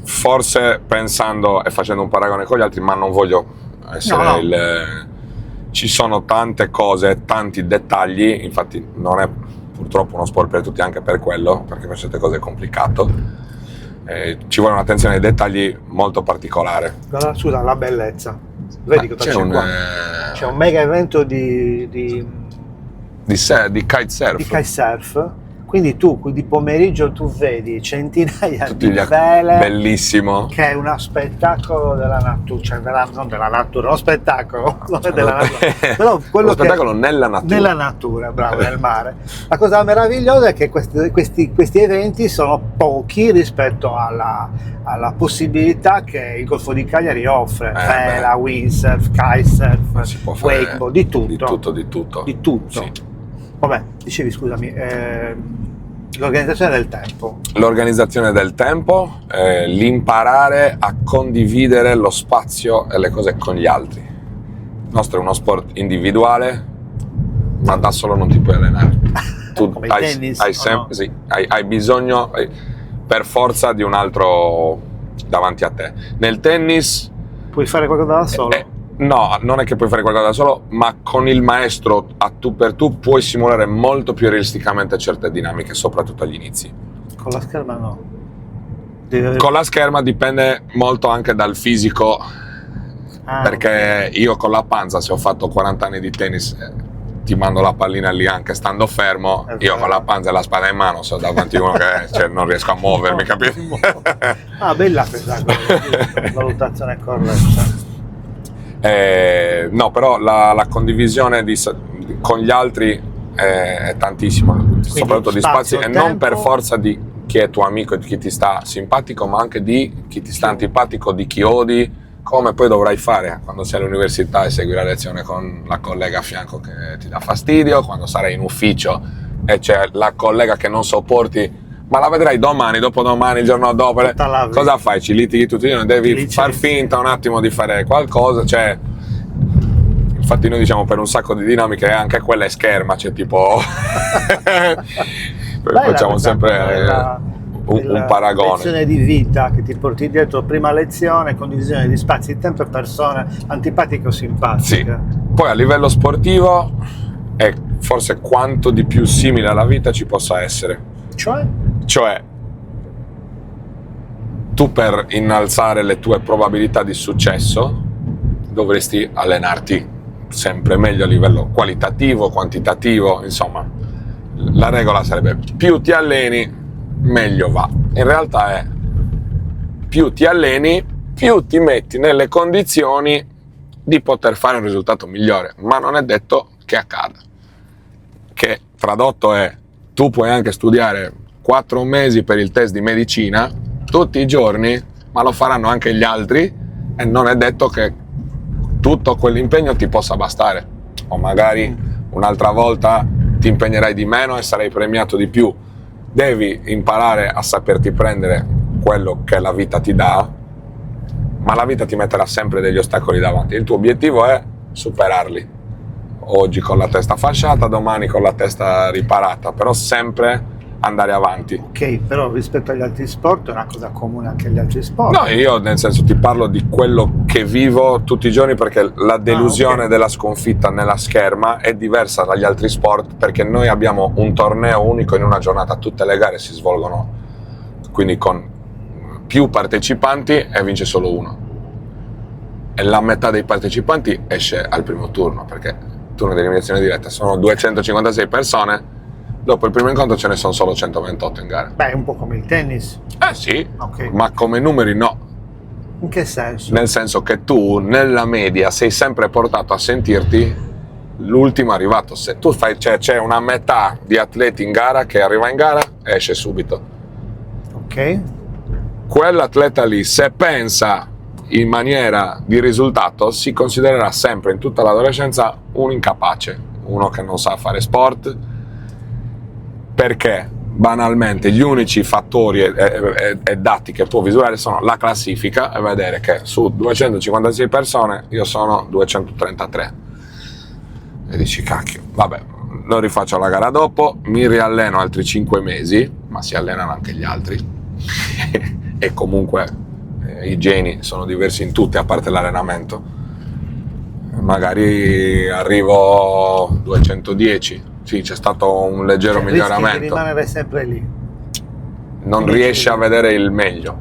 Forse pensando e facendo un paragone con gli altri, ma non voglio essere No. Ci sono tante cose, tanti dettagli, infatti non è purtroppo uno sport per tutti, anche per quello, perché per certe cose è complicato. Ci vuole un'attenzione ai dettagli molto particolare. Scusa, la bellezza. Vedi cosa c'è qua? C'è un mega evento di kitesurf. di kitesurf. Quindi tu di pomeriggio tu vedi centinaia Tutti di vele, bellissimo. che è uno spettacolo della natura, cioè non della natura, uno spettacolo, non è della natura, però quello Lo spettacolo nella natura. Nella natura, bravo, nel mare. La cosa meravigliosa è che questi eventi sono pochi rispetto alla possibilità che il Golfo di Cagliari offre, vela, windsurf, kitesurf, Si può fare wakeboard, di tutto. Di tutto. Di tutto. Sì. Vabbè, dicevi, scusami, l'organizzazione del tempo. L'organizzazione del tempo, l'imparare a condividere lo spazio e le cose con gli altri. Il nostro è uno sport individuale, ma da solo non ti puoi allenare. Tu Come il tennis, hai bisogno per forza di un altro davanti a te. Nel tennis Puoi fare qualcosa da solo? no, non è che puoi fare qualcosa da solo, ma con il maestro a tu per tu puoi simulare molto più realisticamente certe dinamiche, soprattutto agli inizi. Con la scherma no. Con la scherma dipende molto anche dal fisico, perché io con la panza, se ho fatto 40 anni di tennis, ti mando la pallina lì anche stando fermo, io con la panza e la spada in mano so davanti a uno che non riesco a muovermi, capito? Bella questa valutazione corretta. No, però la condivisione con gli altri è tantissimo, soprattutto di spazi, e non per forza di chi è tuo amico e di chi ti sta simpatico, ma anche di chi ti sta antipatico, di chi odi, come poi dovrai fare quando sei all'università e segui la lezione con la collega a fianco che ti dà fastidio, quando sarai in ufficio e c'è la collega che non sopporti, ma la vedrai domani, dopodomani, il giorno dopo. Cosa fai? Ci litighi tutti i giorni, devi far finta un attimo di fare qualcosa, cioè. Infatti noi diciamo per un sacco di dinamiche anche quella è scherma, cioè tipo facciamo sempre un paragone. Lezione di vita che ti porti dietro, prima lezione, condivisione di spazi, di tempo e persone antipatiche o simpatiche. Sì. Poi a livello sportivo è forse quanto di più simile alla vita ci possa essere. Cioè tu per innalzare le tue probabilità di successo dovresti allenarti sempre meglio a livello qualitativo, quantitativo, insomma la regola sarebbe più ti alleni meglio va. In realtà è più ti alleni più ti metti nelle condizioni di poter fare un risultato migliore, ma non è detto che accada, che tradotto è tu puoi anche studiare 4 mesi per il test di medicina tutti i giorni, ma lo faranno anche gli altri e non è detto che tutto quell'impegno ti possa bastare, o magari un'altra volta ti impegnerai di meno e sarai premiato di più. Devi imparare a saperti prendere quello che la vita ti dà, ma la vita ti metterà sempre degli ostacoli davanti. Il tuo obiettivo è superarli. Oggi con la testa fasciata, domani con la testa riparata, però sempre andare avanti. Ok, però rispetto agli altri sport è una cosa comune anche agli altri sport. No, io nel senso ti parlo di quello che vivo tutti i giorni, perché la delusione della sconfitta nella scherma è diversa dagli altri sport, perché noi abbiamo un torneo unico in una giornata, tutte le gare si svolgono quindi con più partecipanti e vince solo uno, e la metà dei partecipanti esce al primo turno, perché turno di eliminazione diretta sono 256 persone. Dopo il primo incontro ce ne sono solo 128 in gara. Beh, è un po' come il tennis. Sì, Okay. Ma come numeri no. In che senso? Nel senso che tu nella media sei sempre portato a sentirti l'ultimo arrivato. Se tu fai, c'è una metà di atleti in gara che arriva in gara e esce subito. Ok. Quell'atleta lì, se pensa in maniera di risultato, si considererà sempre in tutta l'adolescenza un incapace, uno che non sa fare sport. Perché? banalmente gli unici fattori e dati che può visualizzare sono la classifica e vedere che su 256 persone io sono 233 e dici cacchio, vabbè, lo rifaccio la gara dopo, mi rialleno altri 5 mesi, ma si allenano anche gli altri e comunque i geni sono diversi in tutti, a parte l'allenamento, magari arrivo 210. Sì, c'è stato un leggero miglioramento. Rischi di rimanere sempre lì. Non riesci a vedere il meglio.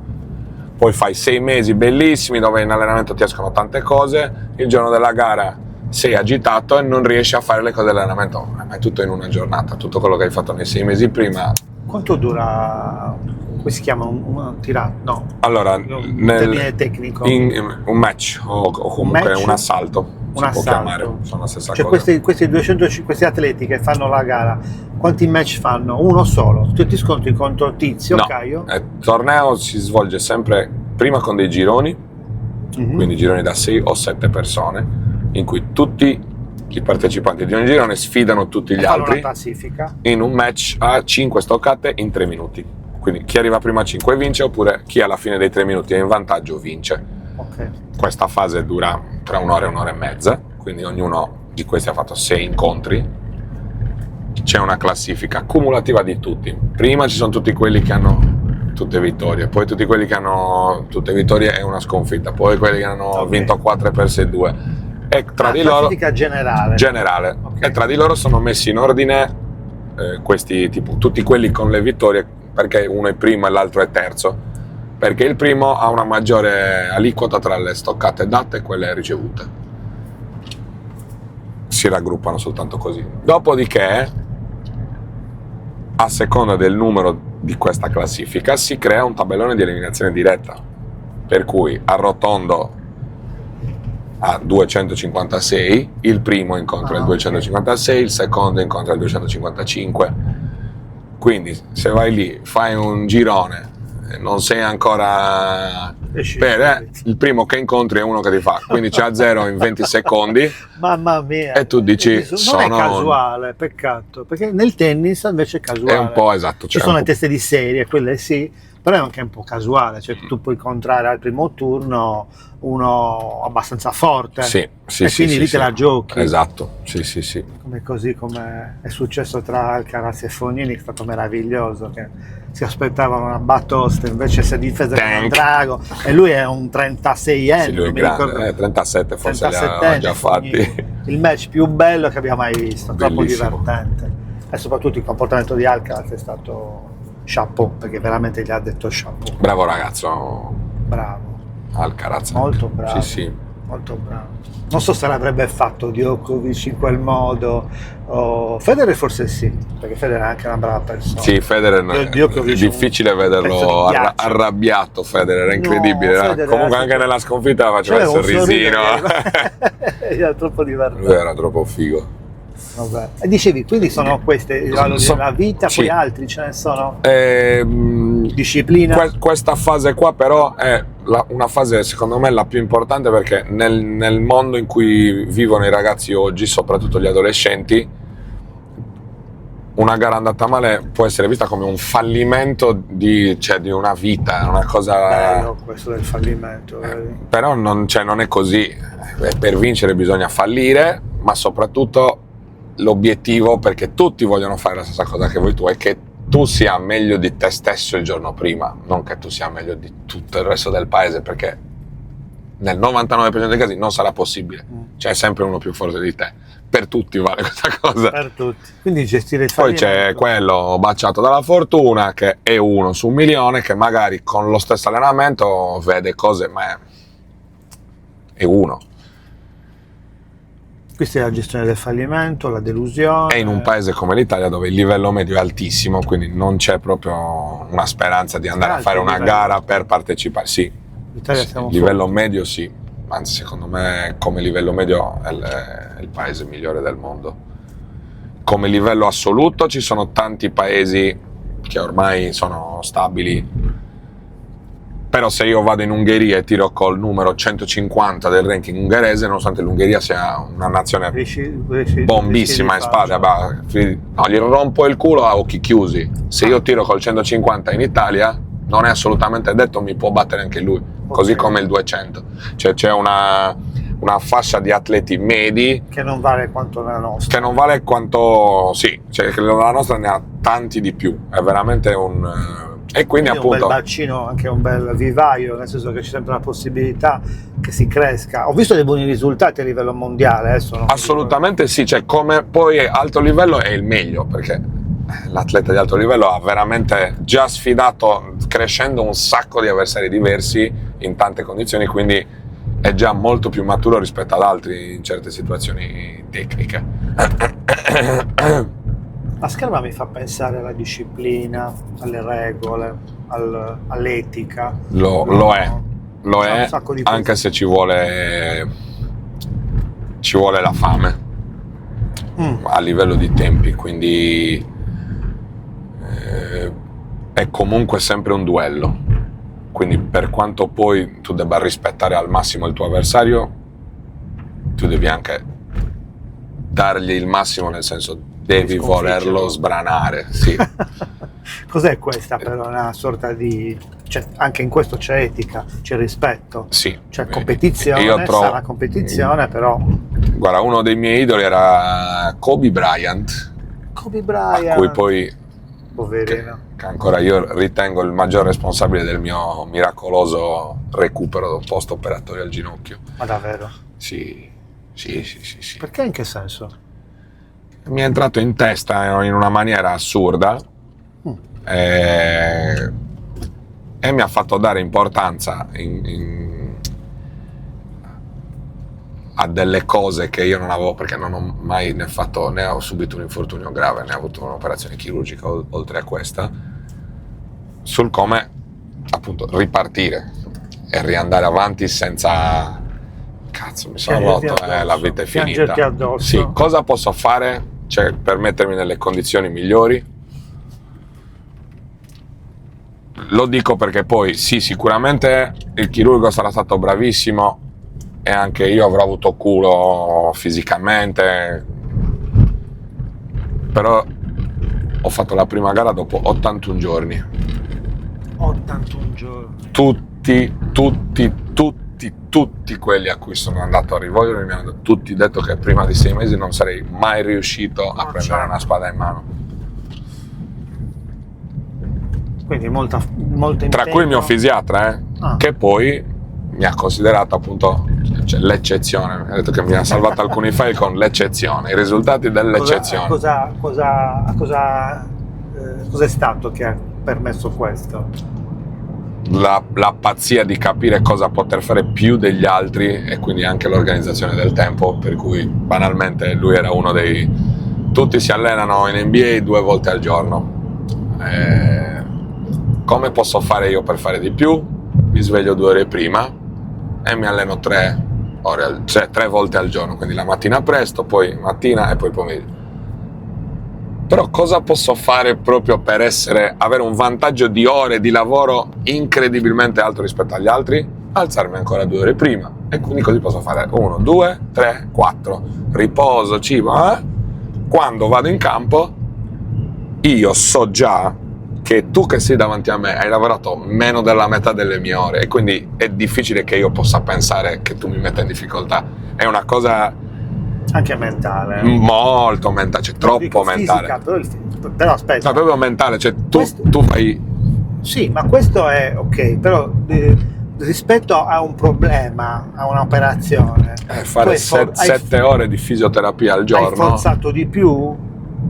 Poi fai 6 mesi bellissimi dove in allenamento ti escono tante cose, il giorno della gara sei agitato e non riesci a fare le cose dell'allenamento. Ma è tutto in una giornata, tutto quello che hai fatto nei 6 mesi prima. Quanto dura, come si chiama, un tirato? No. Allora, in termine tecnico. Un match o comunque un assalto. Un assalto. Può chiamare, sono la stessa cioè cosa. questi atleti che fanno la gara, quanti match fanno? Uno solo? Tu ti scontri contro Tizio, No, Caio? il torneo si svolge sempre prima con dei gironi, quindi gironi da 6 o 7 persone, in cui tutti i partecipanti di un girone sfidano tutti gli altri una classifica in un match a 5 stoccate in 3 minuti. Quindi chi arriva prima a 5 vince, oppure chi alla fine dei 3 minuti è in vantaggio vince. Ok. Questa fase dura tra un'ora e un'ora e mezza, quindi ognuno di questi ha fatto 6 incontri. C'è una classifica cumulativa di tutti. Prima ci sono tutti quelli che hanno tutte vittorie, poi tutti quelli che hanno tutte vittorie e una sconfitta, poi quelli che hanno vinto 4 e perse 2. E tra di loro classifica generale. Okay. E tra di loro sono messi in ordine questi, tipo tutti quelli con le vittorie, perché uno è primo e l'altro è terzo, perché il primo ha una maggiore aliquota tra le stoccate date e quelle ricevute. Si raggruppano soltanto così. Dopodiché, a seconda del numero di questa classifica, si crea un tabellone di eliminazione diretta, per cui arrotondo a 256, il primo incontra il 256, il secondo incontra il 255. Quindi se vai lì, fai un girone, non sei ancora il primo che incontri è uno che ti fa 15 a 0 in 20 secondi. Mamma mia, e tu dici non è casuale, peccato, perché nel tennis invece è casuale, è un po' esatto, ci sono le teste di serie, quelle sì, però è anche un po' casuale, cioè tu puoi incontrare al primo turno uno abbastanza forte, e quindi lì te la giochi, esatto, sì. come è successo tra Alcaraz e Fognini, è stato meraviglioso, che si aspettavano una batosta, invece si è difesa come un drago, e lui è un 36enne, lui è grande, 37 forse li ha già fatti. Il match più bello che abbiamo mai visto, troppo divertente, e soprattutto il comportamento di Alcaraz è stato chapeau, perché veramente gli ha detto chapeau. Bravo ragazzo, bravo Alcaraz, molto bravo, sì. Molto bravo. Non so se l'avrebbe fatto Djokovic in quel modo, Federer forse sì, perché Federer è anche una brava persona. Sì, Federer è difficile vederlo arrabbiato. Federer è incredibile, no, Federer comunque anche nella sconfitta faceva il sorrisino. Era troppo divertente. Lui era troppo figo. Vabbè. E dicevi, quindi sono queste i valori della vita, poi altri ce ne sono? Disciplina? Questa fase qua però è una fase secondo me la più importante, perché nel mondo in cui vivono i ragazzi oggi, soprattutto gli adolescenti, una gara andata male può essere vista come un fallimento di una vita, una cosa... Bello questo del fallimento. Però non è così. Per vincere bisogna fallire, ma soprattutto l'obiettivo, perché tutti vogliono fare la stessa cosa che vuoi tu, è che tu sia meglio di te stesso il giorno prima, non che tu sia meglio di tutto il resto del paese, perché nel 99% dei casi non sarà possibile, c'è sempre uno più forte di te, per tutti vale questa cosa, per tutti, quindi gestire il poi c'è quello baciato dalla fortuna che è 1 su 1.000.000, che magari con lo stesso allenamento vede cose, ma è uno. Questa è la gestione del fallimento, la delusione. E in un paese come l'Italia, dove il livello medio è altissimo, quindi non c'è proprio una speranza di andare a fare una gara per partecipare. Sì, il livello medio sì, anzi secondo me come livello medio è il paese migliore del mondo. Come livello assoluto ci sono tanti paesi che ormai sono stabili, Però se io vado in Ungheria e tiro col numero 150 del ranking ungherese, nonostante l'Ungheria sia una nazione bombissima in spade, no, gli rompo il culo a occhi chiusi. Se io tiro col 150 in Italia, non è assolutamente detto mi può battere anche lui, così come il 200. Cioè c'è una fascia di atleti medi che non vale quanto la nostra. Che non vale quanto, sì, cioè che la nostra ne ha tanti di più, è veramente un... E quindi appunto un bel bacino, anche un bel vivaio, nel senso che c'è sempre la possibilità che si cresca. Ho visto dei buoni risultati a livello mondiale adesso. Assolutamente sì, cioè come poi alto livello è il meglio, perché l'atleta di alto livello ha veramente già sfidato crescendo un sacco di avversari diversi in tante condizioni, quindi è già molto più maturo rispetto ad altri in certe situazioni tecniche. La scherma mi fa pensare alla disciplina, alle regole, all'etica. Lo è, un sacco di anche se ci vuole la fame a livello di tempi, quindi è comunque sempre un duello. Quindi per quanto poi tu debba rispettare al massimo il tuo avversario, tu devi anche dargli il massimo, nel senso devi volerlo sbranare, sì. Cos'è questa però? Una sorta di... Cioè, anche in questo c'è etica, c'è rispetto. Sì. C'è competizione, sarà competizione, però... Guarda, uno dei miei idoli era Kobe Bryant. A cui poi... Poverino. Che ancora io ritengo il maggior responsabile del mio miracoloso recupero post-operatorio al ginocchio. Ma davvero? Sì. Perché, in che senso? Mi è entrato in testa in una maniera assurda e mi ha fatto dare importanza a delle cose che io non avevo, perché non ho mai né ho subito un infortunio grave, né ho avuto un'operazione chirurgica oltre a questa, sul come appunto ripartire e riandare avanti senza cazzo mi sono rotto, la vita è finita. Addosso. Sì, cosa posso fare, cioè, per mettermi nelle condizioni migliori? Lo dico perché poi sì, sicuramente il chirurgo sarà stato bravissimo e anche io avrò avuto culo fisicamente, però ho fatto la prima gara dopo 81 giorni. 81 giorni. Tutti quelli a cui sono andato a rivolgere mi hanno tutti detto che prima di 6 mesi non sarei mai riuscito a prendere una spada in mano. Quindi molto impegno. Tra cui il mio fisiatra, che poi mi ha considerato appunto l'eccezione, mi ha detto che mi ha salvato alcuni file con l'eccezione, i risultati dell'eccezione. Cos'è stato che ha permesso questo? La pazzia di capire cosa poter fare più degli altri e quindi anche l'organizzazione del tempo, per cui banalmente lui era uno tutti si allenano in NBA 2 volte al giorno. Come posso fare io per fare di più? Mi sveglio 2 ore prima e mi alleno 3 volte al giorno, quindi la mattina presto, poi mattina e poi pomeriggio. Però cosa posso fare proprio per avere un vantaggio di ore di lavoro incredibilmente alto rispetto agli altri? Alzarmi ancora 2 ore prima, e quindi così posso fare 1, 2, 3, 4, riposo, cibo. Quando vado in campo io so già che tu che sei davanti a me hai lavorato meno della metà delle mie ore, e quindi è difficile che io possa pensare che tu mi metta in difficoltà. È una cosa anche mentale, molto mentale, cioè troppo mentale. Fisica, però aspetta, no, proprio mentale, cioè tu fai... Sì, ma questo è ok, però rispetto a un problema, a un'operazione, fare 7 ore di fisioterapia al giorno. Hai forzato di più?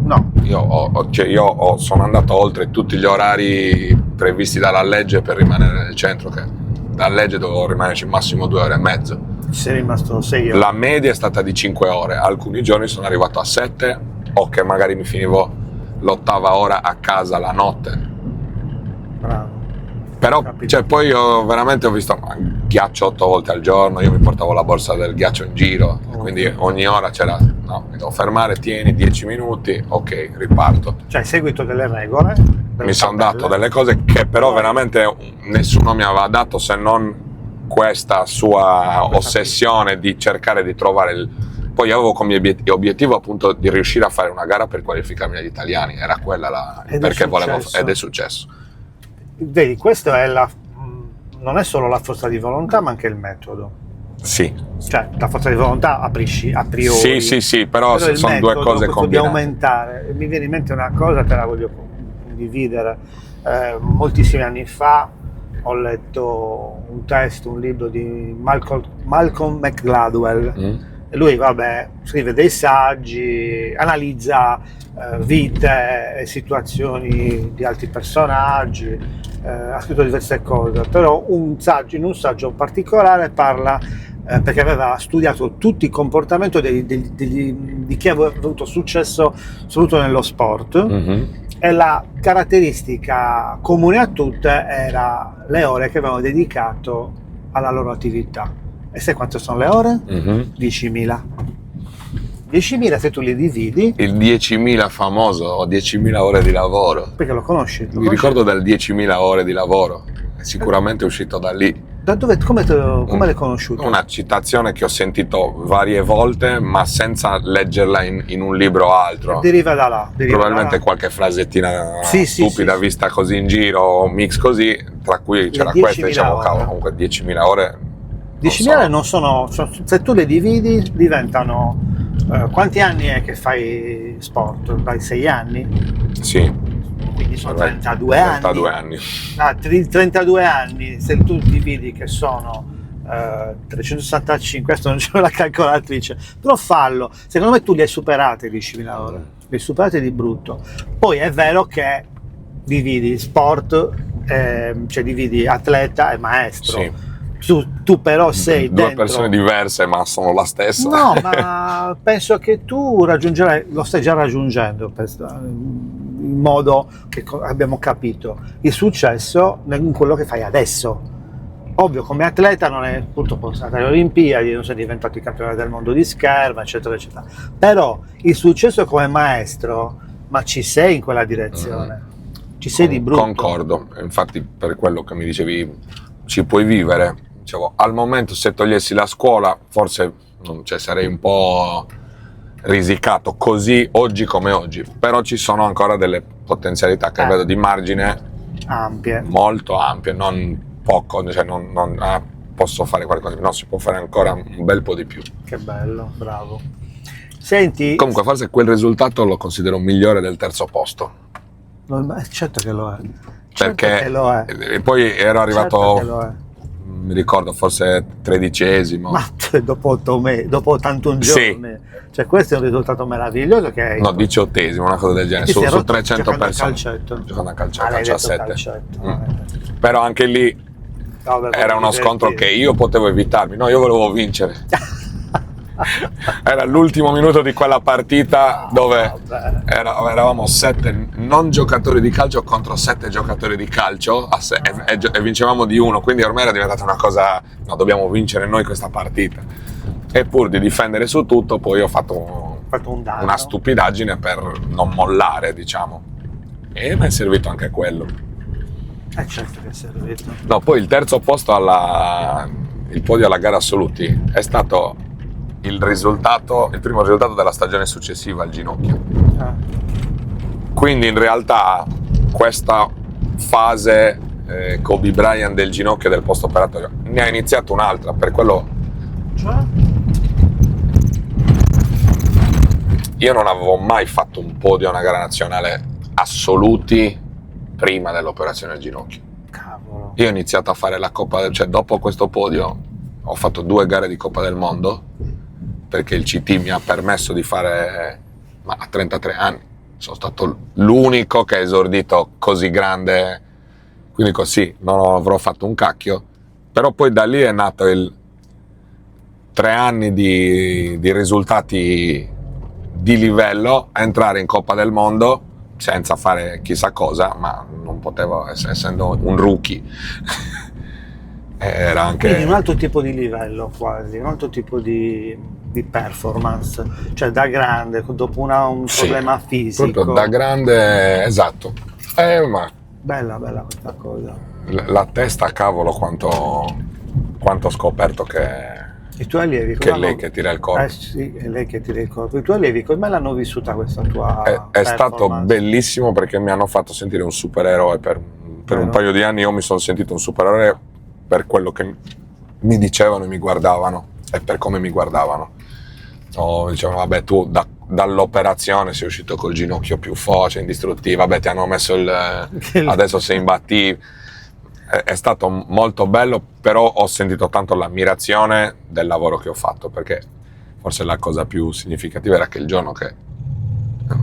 No. Io sono andato oltre tutti gli orari previsti dalla legge per rimanere nel centro, che dalla legge dovevo rimanerci massimo 2 ore e mezzo. Sei rimasto 6 ore. La media è stata di 5 ore, alcuni giorni sono arrivato a 7, o che magari mi finivo l'8ª ora a casa la notte. Bravo. Però cioè, poi io veramente ho visto ghiaccio 8 volte al giorno, io mi portavo la borsa del ghiaccio in giro, quindi ogni ora c'era, no, mi devo fermare, tieni 10 minuti, ok, riparto. Cioè, hai seguito delle regole? mi sono dato delle cose che però veramente nessuno mi aveva dato, se non questa sua ossessione di cercare di trovare poi avevo come obiettivo appunto di riuscire a fare una gara per qualificarmi agli italiani, era quella perché volevo, ed è successo. Vedi, questo è non è solo la forza di volontà, ma anche il metodo. Sì. Cioè, la forza di volontà a priori. Sì, però sono due cose combinate. Di aumentare. Mi viene in mente una cosa, te la voglio condividere. Moltissimi anni fa ho letto un libro di Malcolm McGladwell. E lui, scrive dei saggi, analizza vite e situazioni di altri personaggi, ha scritto diverse cose, però in un saggio particolare parla, perché aveva studiato tutti i comportamenti di chi aveva avuto successo soprattutto nello sport, e la caratteristica comune a tutte era le ore che avevano dedicato alla loro attività. E sai quante sono le ore? 10.000. 10.000 se tu li dividi. Il 10.000 famoso, o 10.000 ore di lavoro. Perché lo conosci? Mi ricordo del 10.000 ore di lavoro, sicuramente è uscito da lì. Da dove, come l'hai conosciuto? Una citazione che ho sentito varie volte, ma senza leggerla in un libro o altro. Deriva da là. Probabilmente qualche frasettina stupida vista così in giro, mix così, tra cui c'era questa, diciamo, cavolo, comunque 10.000 ore. 10.000 non sono, se tu le dividi diventano, quanti anni è che fai sport? Dai 6 anni? Sì. Quindi sono 32 anni. 32 anni, se tu dividi che sono 365, questo non c'è la calcolatrice, però fallo, secondo me tu li hai superate 10.000 ore, li hai superate di brutto. Poi è vero che dividi sport, cioè dividi atleta e maestro. Sì. Tu però sei due dentro... persone diverse, ma sono la stessa. No, ma penso che tu raggiungerai, lo stai già raggiungendo, in modo che abbiamo capito, il successo in quello che fai adesso. Ovvio, come atleta non è, purtroppo sono state le Olimpiadi, non sei diventato il campione del mondo di scherma, eccetera, eccetera. Però il successo come maestro, ma ci sei in quella direzione, ci sei di brutto. Concordo, infatti per quello che mi dicevi, ci puoi vivere. Dicevo, al momento se togliessi la scuola forse sarei un po' risicato così oggi come oggi, però ci sono ancora delle potenzialità che vedo di margine ampie, molto ampie, non poco, cioè posso fare qualcosa, no, si può fare ancora un bel po' di più. Che bello, bravo. Senti, comunque forse quel risultato lo considero migliore del terzo posto. Certo che lo è. Perché che lo è. E poi ero arrivato, certo che lo è. Mi ricordo forse 13esimo. Ma dopo 81 giorni, sì. Cioè questo è un risultato meraviglioso che hai. No, 18esimo, una cosa del genere, su 300 persone. Giocando a calcio a 7. Però anche lì era uno scontro che io potevo evitarmi, no, io volevo vincere. Era l'ultimo minuto di quella partita dove eravamo 7 non giocatori di calcio contro 7 giocatori di calcio e vincevamo di 1, quindi ormai era diventata una cosa, no, dobbiamo vincere noi questa partita. E pur di difendere su tutto, poi ho fatto una stupidaggine per non mollare, diciamo, e mi è servito anche quello. Certo che è servito. No, poi il terzo posto il podio alla gara assoluti è stato il primo risultato della stagione successiva al ginocchio. Quindi in realtà questa fase Kobe Bryant del ginocchio e del post operatorio ne ha iniziato un'altra, per quello io non avevo mai fatto un podio a una gara nazionale assoluti prima dell'operazione al ginocchio. Cavolo. Io ho iniziato a fare la Coppa, cioè dopo questo podio ho fatto 2 gare di Coppa del Mondo, perché il CT mi ha permesso di fare, ma a 33 anni, sono stato l'unico che ha esordito così grande, quindi così non avrò fatto un cacchio, però poi da lì è nato il 3 anni di risultati di livello, a entrare in Coppa del Mondo senza fare chissà cosa, ma non potevo, essendo un rookie. Era anche... Quindi un altro tipo di livello quasi, un altro tipo di performance, cioè da grande, dopo un problema fisico. Proprio da grande, esatto. Ma Bella questa cosa. la testa, cavolo, quanto ho scoperto che I tuoi allievi è come lei hanno- che tira il corpo. sì, è lei che tira il corpo. I tuoi allievi come l'hanno vissuta questa tua È stato performance? bellissimo perché mi hanno fatto sentire un supereroe per un Vero. paio di anni. Io mi sono sentito un supereroe per quello che mi dicevano e mi guardavano e per come mi guardavano. Dicevano, vabbè, tu dall'operazione sei uscito col ginocchio più forte, indistruttivo, vabbè, ti hanno messo adesso sei imbattibile. È stato molto bello, però ho sentito tanto l'ammirazione del lavoro che ho fatto, perché forse la cosa più significativa era che il giorno che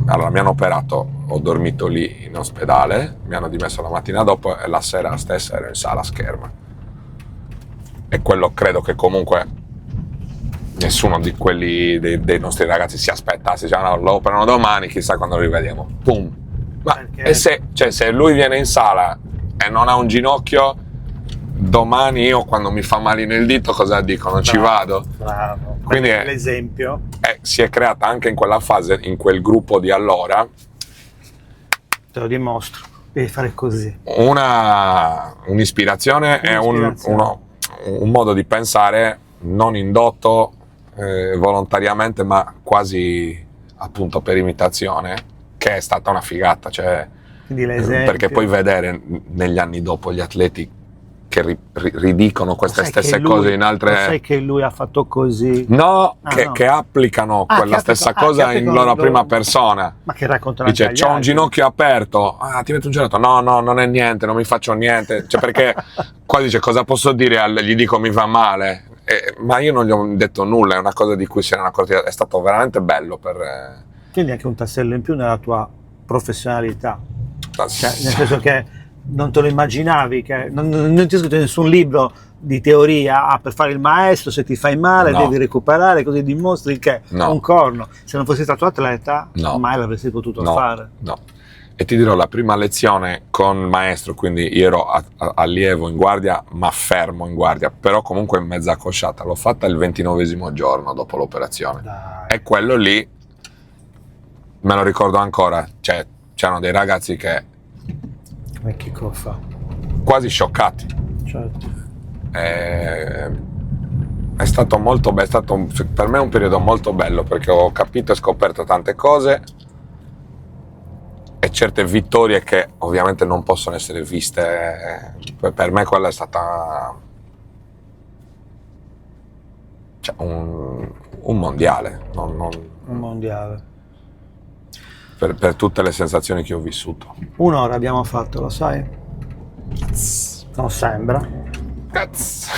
allora mi hanno operato, ho dormito lì in ospedale, mi hanno dimesso la mattina dopo e la sera stessa ero in sala a scherma. E quello credo che comunque nessuno di quelli dei nostri ragazzi si aspettasse, diceva, no, lo operano domani, chissà quando lo rivediamo. Boom. Ma Perché? e se lui viene in sala e non ha un ginocchio, domani io quando mi fa male nel dito cosa dico? Non ci vado? Bravo. Quindi l'esempio. si è creata anche in quella fase, in quel gruppo di allora, Te lo dimostro. Devi fare così. un'ispirazione e Un'ispirazione. un modo di pensare non indotto volontariamente, ma quasi appunto per imitazione, che è stata una figata, cioè, Quindi l'esempio. perché poi vedere negli anni dopo gli atleti che ridicono queste Sai che stesse lui- cose in lo altre... sai che lui ha fatto così? No, Ah, che, no. che applicano quella che stessa applicano- cosa che in applicano loro loro- prima persona. Ma che raccontano Dice, anche agli c'ho un altri. ginocchio aperto, ti metto un gelato, no, non è niente, non mi faccio niente, cioè perché qua dice, cosa posso dire, gli dico mi fa male, ma io non gli ho detto nulla, è una cosa di cui si erano accorti, è stato veramente bello Quindi anche un tassello in più nella tua professionalità. Cioè, nel senso che non te lo immaginavi, che non ti è scritto in nessun libro di teoria, per fare il maestro, se ti fai male No. devi recuperare, così dimostri che No. un corno. Se non fossi stato atleta, No. mai l'avresti potuto no, fare. no. E ti dirò, la prima lezione con il maestro, quindi io ero allievo in guardia, ma fermo in guardia, però comunque in mezza cosciata, l'ho fatta il 29esimo giorno dopo l'operazione. Dai. E quello lì, me lo ricordo ancora, cioè c'erano dei ragazzi che Come chi fa. quasi scioccati. Certo. È stato molto bello, è stato per me un periodo molto bello perché ho capito e scoperto tante cose e certe vittorie che ovviamente non possono essere viste. Per me quella è stata cioè, un mondiale, Un mondiale. per tutte le sensazioni che ho vissuto. Un'ora abbiamo fatto, lo sai? Non sembra. Cazzo.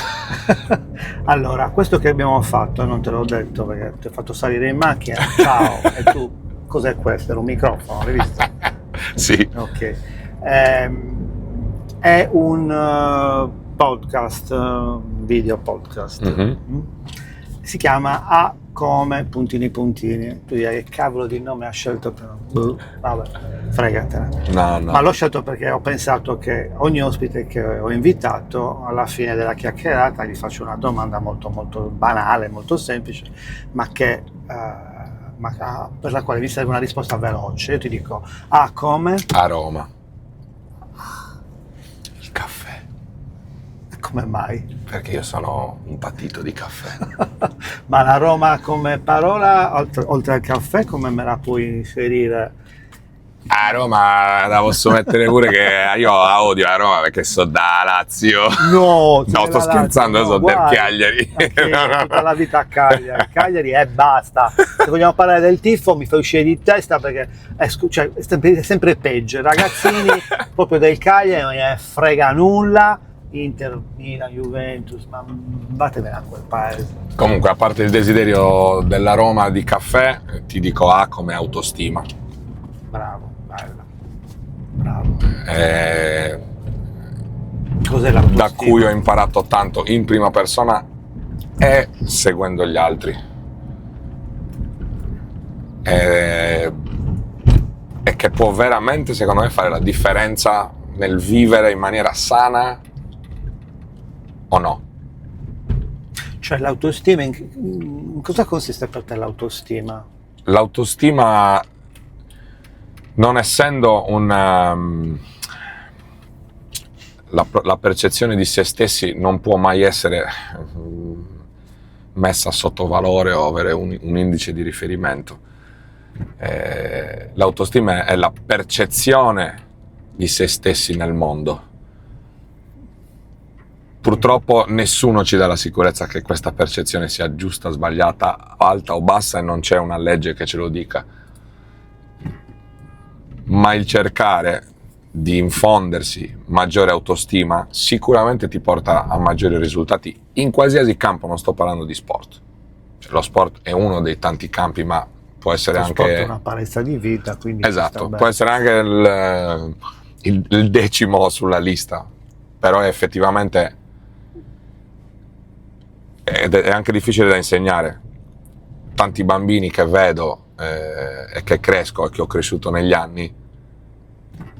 Allora, questo che abbiamo fatto, non te l'ho detto perché ti ho fatto salire in macchina, ciao, e tu, cos'è questo? Era un microfono, l'hai visto? Sì. Ok. È un podcast, video podcast. Mhm. Si chiama A come puntini puntini. Tu direi che cavolo di nome ha scelto per... vabbè, fregatene. No. Ma l'ho scelto perché ho pensato che ogni ospite che ho invitato, alla fine della chiacchierata, gli faccio una domanda molto molto banale, molto semplice, ma per la quale mi serve una risposta veloce. Io ti dico, A come? A Roma. Il caffè. E come mai? Perché io sono un patito di caffè. Ma la Roma come parola, oltre al caffè, come me la puoi inserire? A Roma la posso mettere pure che io la odio a Roma perché so da Lazio. No, sei No, sto della scherzando, Lazio, io so del guai. Cagliari. Ok, tutta la vita a Cagliari. Cagliari e basta. Se vogliamo parlare del tifo mi fai uscire di testa perché cioè, è sempre peggio. I ragazzini proprio del Cagliari non gliene frega nulla. Inter, Milan, Juventus, ma vattene a quel paese. Comunque, a parte il desiderio della Roma di caffè, ti dico A come autostima. Bravo, bella. Bravo. Cos'è Da l'autostima? cui ho imparato tanto in prima persona e seguendo gli altri. E che può veramente, secondo me, fare la differenza nel vivere in maniera sana o no. Cioè l'autostima, in cosa consiste per te l'autostima? L'autostima non essendo la percezione di se stessi non può mai essere messa sotto valore o avere un indice di riferimento. L'autostima è la percezione di se stessi nel mondo. Purtroppo nessuno ci dà la sicurezza che questa percezione sia giusta, sbagliata, alta o bassa, e non c'è una legge che ce lo dica. Ma il cercare di infondersi maggiore autostima sicuramente ti porta a maggiori risultati in qualsiasi campo, non sto parlando di sport. Cioè, lo sport è uno dei tanti campi, ma può essere lo anche... sport è una palestra di vita, quindi... Esatto, può essere anche il 10° sulla lista, però è effettivamente... ed è anche difficile da insegnare. Tanti bambini che vedo e che cresco e che ho cresciuto negli anni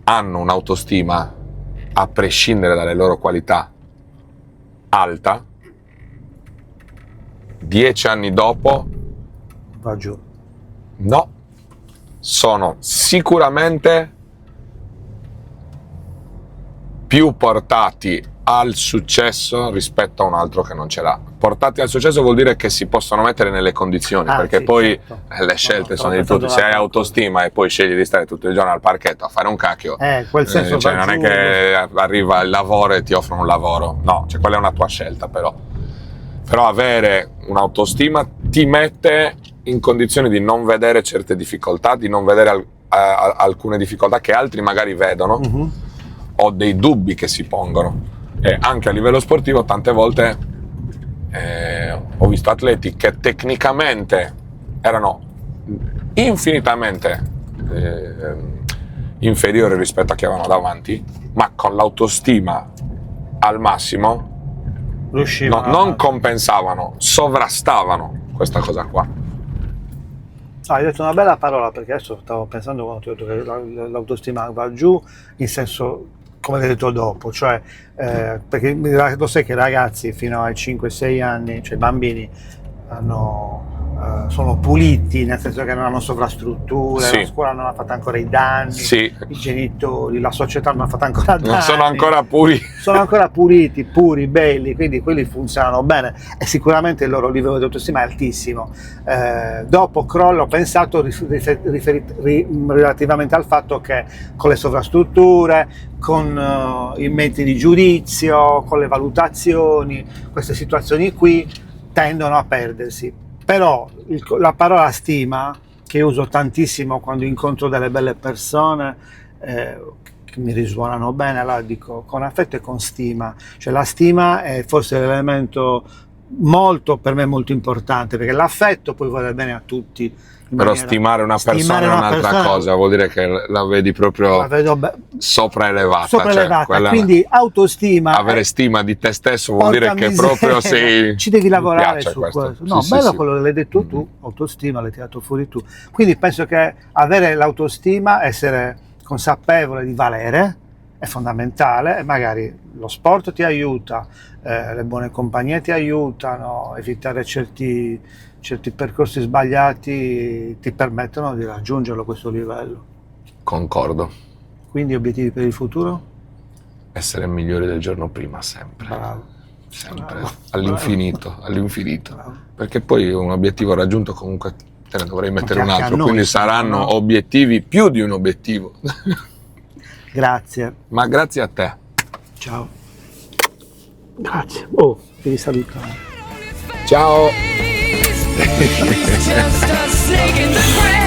hanno un'autostima, a prescindere dalle loro qualità, alta. 10 anni dopo va giù. no, sono sicuramente più portati al successo rispetto a un altro che non ce l'ha. Portati al successo vuol dire che si possono mettere nelle condizioni, perché sì, poi certo. le scelte No, sono di tutti. Se hai autostima e poi scegli di stare tutto il giorno al parchetto a fare un cacchio, quel senso cioè va non è giù. che arriva il lavoro e ti offrono un lavoro, no, cioè quella è una tua scelta. Però avere un'autostima ti mette in condizioni di non vedere certe difficoltà, di non vedere alcune difficoltà che altri magari vedono, o dei dubbi che si pongono. E anche a livello sportivo tante volte ho visto atleti che tecnicamente erano infinitamente inferiori rispetto a chi avevano davanti, ma con l'autostima al massimo non compensavano, sovrastavano questa cosa qua. Hai detto una bella parola, perché adesso stavo pensando quando ti ho detto che l'autostima va giù, in senso, come hai detto dopo, cioè perché lo sai che i ragazzi fino ai 5-6 anni, cioè i bambini, sono puliti, nel senso che non hanno sovrastrutture, Sì. la scuola non ha fatto ancora i danni, Sì. i genitori, la società non ha fatto ancora danni. Non sono ancora puri. Sono ancora puliti, puri, belli, quindi quelli funzionano bene e sicuramente il loro livello di autostima è altissimo. Dopo crollo, ho pensato relativamente al fatto che con le sovrastrutture, con i metodi di giudizio, con le valutazioni, queste situazioni qui tendono a perdersi. Però la parola stima, che uso tantissimo quando incontro delle belle persone, che mi risuonano bene, allora dico con affetto e con stima. Cioè la stima è forse l'elemento per me molto importante, perché l'affetto poi vuole bene a tutti. Però stimare una persona è un'altra cosa, vuol dire che la vedi proprio sopraelevata. Sopraelevata, cioè, quindi autostima. Avere stima di te stesso vuol dire che proprio sei... Ci devi lavorare su questo. questo. No, sì, bello sì. quello che l'hai detto tu, autostima, l'hai tirato fuori tu. Quindi penso che avere l'autostima, essere consapevole di valere, è fondamentale, e magari lo sport ti aiuta, le buone compagnie ti aiutano, evitare certi percorsi sbagliati ti permettono di raggiungerlo questo livello. Concordo. Quindi obiettivi per il futuro? Essere migliori del giorno prima, sempre. Bravo. Sempre. Bravo. All'infinito. Bravo. Perché poi un obiettivo raggiunto comunque te ne dovrei mettere un anche a altro, noi, quindi saranno no? obiettivi più di un obiettivo. Grazie. Ma grazie a te. Ciao. Grazie. Oh, devi salutare. Ciao. Just a snake in the grass.